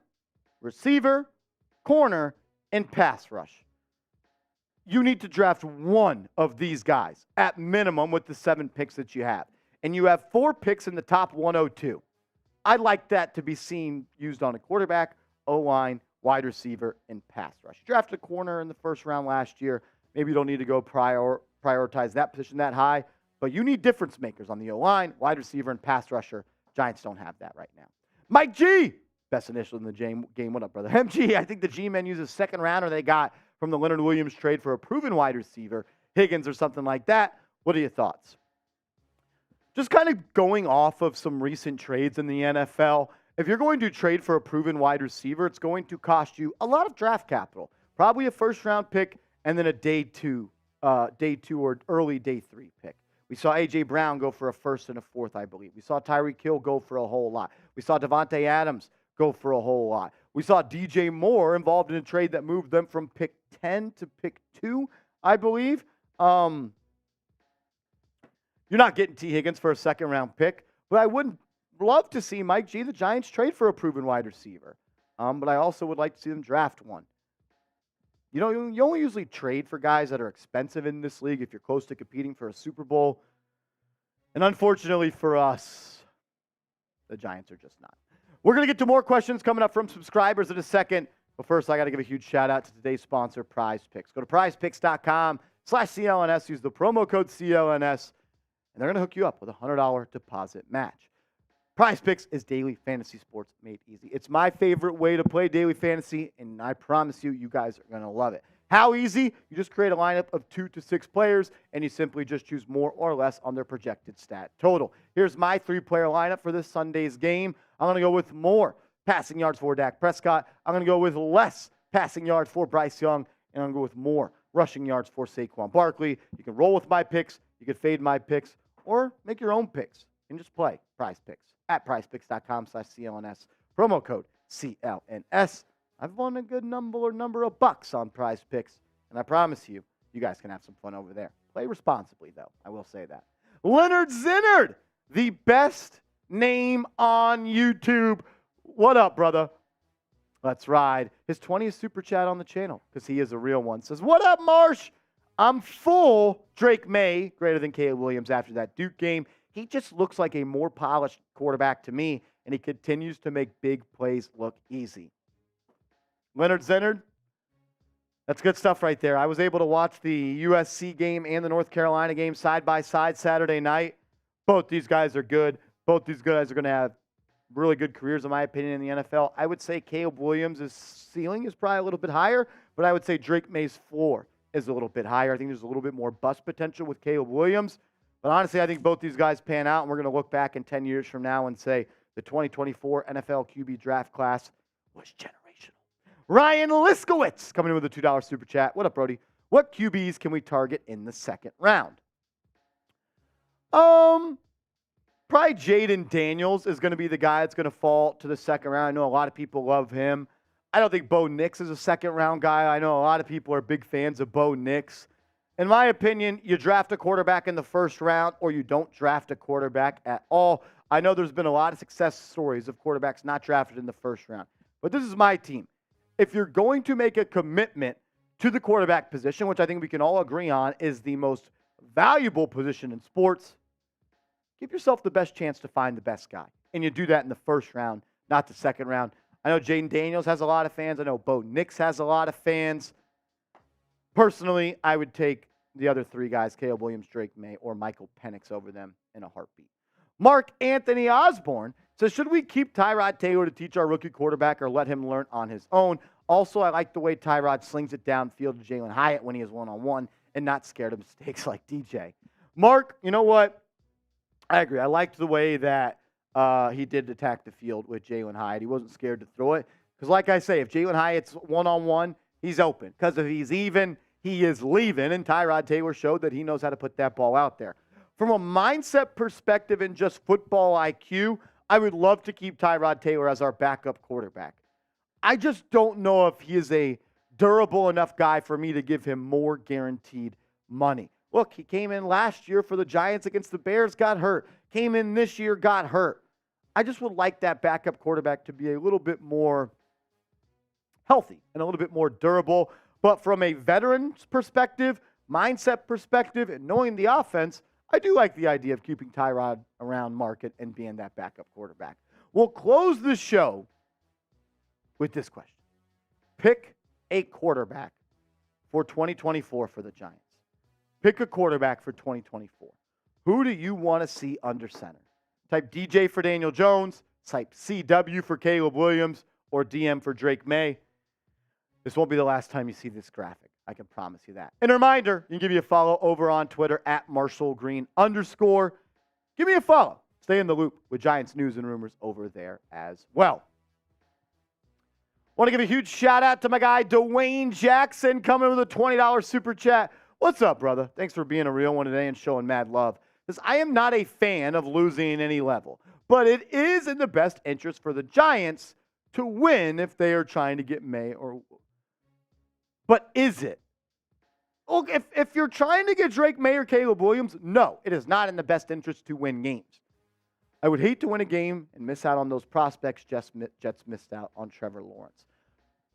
receiver, corner, and pass rush. You need to draft one of these guys at minimum with the 7 picks that you have. And you have 4 picks in the top 102. I'd like that to be seen used on a quarterback, O-line, wide receiver, and pass rush. You drafted a corner in the first round last year. Maybe you don't need to go prioritize that position that high, but you need difference makers on the O-line, wide receiver, and pass rusher. Giants don't have that right now. Mike G, best initial in the game. What up, brother? MG, I think the G-men use a second rounder they got from the Leonard Williams trade for a proven wide receiver, Higgins or something like that. What are your thoughts? Just kind of going off of some recent trades in the NFL, if you're going to trade for a proven wide receiver, it's going to cost you a lot of draft capital. Probably a first-round pick and then a day two or early day 3 pick. We saw A.J. Brown go for a first and a fourth, I believe. We saw Tyreek Hill go for a whole lot. We saw Devontae Adams go for a whole lot. We saw DJ Moore involved in a trade that moved them from pick 10 to pick 2, I believe. You're not getting T. Higgins for a second-round pick, but I would love to see Mike G, the Giants, trade for a proven wide receiver. But I also would like to see them draft one. You know, you only usually trade for guys that are expensive in this league if you're close to competing for a Super Bowl. And unfortunately for us, the Giants are just not. We're going to get to more questions coming up from subscribers in a second. But first, I got to give a huge shout out to today's sponsor, Prize Picks. Go to prizepicks.com/CLNS. Use the promo code CLNS, and they're going to hook you up with a $100 deposit match. Prize Picks is daily fantasy sports made easy. It's my favorite way to play daily fantasy, and I promise you, you guys are going to love it. How easy? You just create a lineup of 2 to 6 players, and you simply just choose more or less on their projected stat total. Here's my 3-player lineup for this Sunday's game. I'm going to go with more passing yards for Dak Prescott. I'm going to go with less passing yards for Bryce Young, and I'm going to go with more rushing yards for Saquon Barkley. You can roll with my picks. You can fade my picks, or make your own picks and just play Prize Picks at prizepicks.com/CLNS. Promo code CLNS. I've won a good number of bucks on Prize Picks, and I promise you, you guys can have some fun over there. Play responsibly, though. I will say that. Leonard Zinnard, the best name on YouTube. What up, brother? Let's ride. His 20th super chat on the channel, because he is a real one. Says, what up, Marsh? I'm full Drake Maye, greater than Caleb Williams after that Duke game. He just looks like a more polished quarterback to me, and he continues to make big plays look easy. Leonard Zinnard, that's good stuff right there. I was able to watch the USC game and the North Carolina game side by side Saturday night. Both these guys are good. Both these guys are going to have really good careers, in my opinion, in the NFL. I would say Caleb Williams' ceiling is probably a little bit higher, but I would say Drake Maye's floor is a little bit higher. I think there's a little bit more bust potential with Caleb Williams. But honestly, I think both these guys pan out, and we're going to look back in 10 years from now and say the 2024 NFL QB draft class was generational. Ryan Liskowitz coming in with a $2 super chat. What up, Brody? What QBs can we target in the second round? Probably Jaden Daniels is going to be the guy that's going to fall to the second round. I know a lot of people love him. I don't think Bo Nix is a second-round guy. I know a lot of people are big fans of Bo Nix. In my opinion, you draft a quarterback in the first round or you don't draft a quarterback at all. I know there's been a lot of success stories of quarterbacks not drafted in the first round. But this is my team. If you're going to make a commitment to the quarterback position, which I think we can all agree on is the most valuable position in sports, give yourself the best chance to find the best guy. And you do that in the first round, not the second round. I know Jaden Daniels has a lot of fans. I know Bo Nix has a lot of fans. Personally, I would take the other 3 guys, Caleb Williams, Drake Maye, or Michael Penix over them in a heartbeat. Mark Anthony Osborne says, should we keep Tyrod Taylor to teach our rookie quarterback or let him learn on his own? Also, I like the way Tyrod slings it downfield to Jalen Hyatt when he is one-on-one and not scared of mistakes like DJ. Mark, you know what? I agree. I liked the way that he did attack the field with Jalen Hyatt. He wasn't scared to throw it. Because like I say, if Jalen Hyatt's one-on-one, he's open. Because if he's even, he is leaving. And Tyrod Taylor showed that he knows how to put that ball out there. From a mindset perspective and just football IQ, I would love to keep Tyrod Taylor as our backup quarterback. I just don't know if he is a durable enough guy for me to give him more guaranteed money. Look, he came in last year for the Giants against the Bears, got hurt. Came in this year, got hurt. I just would like that backup quarterback to be a little bit more healthy and a little bit more durable. But from a veteran's perspective, mindset perspective, and knowing the offense, I do like the idea of keeping Tyrod around market and being that backup quarterback. We'll close the show with this question. Pick a quarterback for 2024 for the Giants. Pick a quarterback for 2024. Who do you want to see under center? Type DJ for Daniel Jones, type CW for Caleb Williams, or DM for Drake Maye. This won't be the last time you see this graphic. I can promise you that. And a reminder, you can give me a follow over on Twitter at @MarshallGreen_. Give me a follow. Stay in the loop with Giants news and rumors over there as well. Want to give a huge shout out to my guy, Dwayne Jackson, coming with a $20 super chat. What's up, brother? Thanks for being a real one today and showing mad love. Because I am not a fan of losing at any level, but it is in the best interest for the Giants to win if they are trying to get Maye or. But is it? Look, if you're trying to get Drake Maye or Caleb Williams, no, it is not in the best interest to win games. I would hate to win a game and miss out on those prospects. Jets missed out on Trevor Lawrence.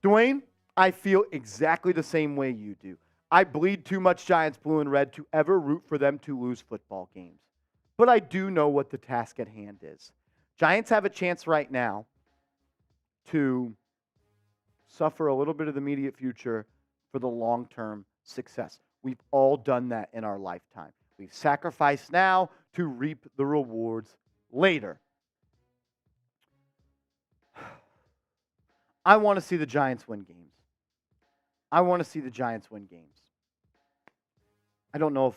Dwayne, I feel exactly the same way you do. I bleed too much Giants blue and red to ever root for them to lose football games. But I do know what the task at hand is. Giants have a chance right now to suffer a little bit of the immediate future for the long-term success. We've all done that in our lifetime. We've sacrificed now to reap the rewards later. I want to see the Giants win games. I want to see the Giants win games. I don't know if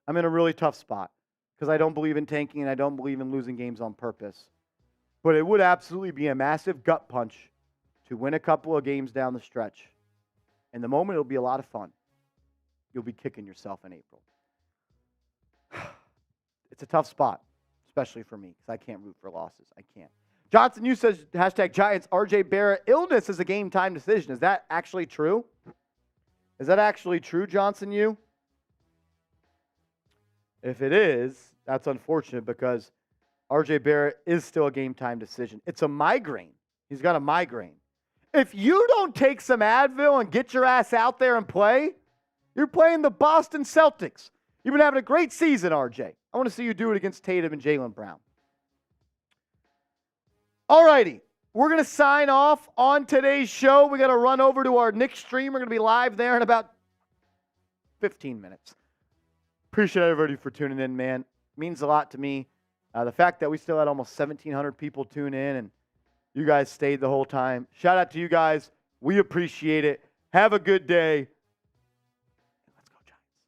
I'm in a really tough spot because I don't believe in tanking and I don't believe in losing games on purpose. But it would absolutely be a massive gut punch to win a couple of games down the stretch. In the moment, it'll be a lot of fun. You'll be kicking yourself in April. It's a tough spot, especially for me because I can't root for losses. I can't. Johnson, you says, #Giants, RJ Barrett, illness is a game time decision. Is that actually true? Is that actually true, Johnson, you? If it is, that's unfortunate because RJ Barrett is still a game time decision. It's a migraine. He's got a migraine. If you don't take some Advil and get your ass out there and play, you're playing the Boston Celtics. You've been having a great season, RJ. I want to see you do it against Tatum and Jaylen Brown. All righty. We're going to sign off on today's show. We got to run over to our Knicks stream. We're going to be live there in about 15 minutes. Appreciate everybody for tuning in, man. Means a lot to me. The fact that we still had almost 1,700 people tune in and you guys stayed the whole time. Shout out to you guys. We appreciate it. Have a good day.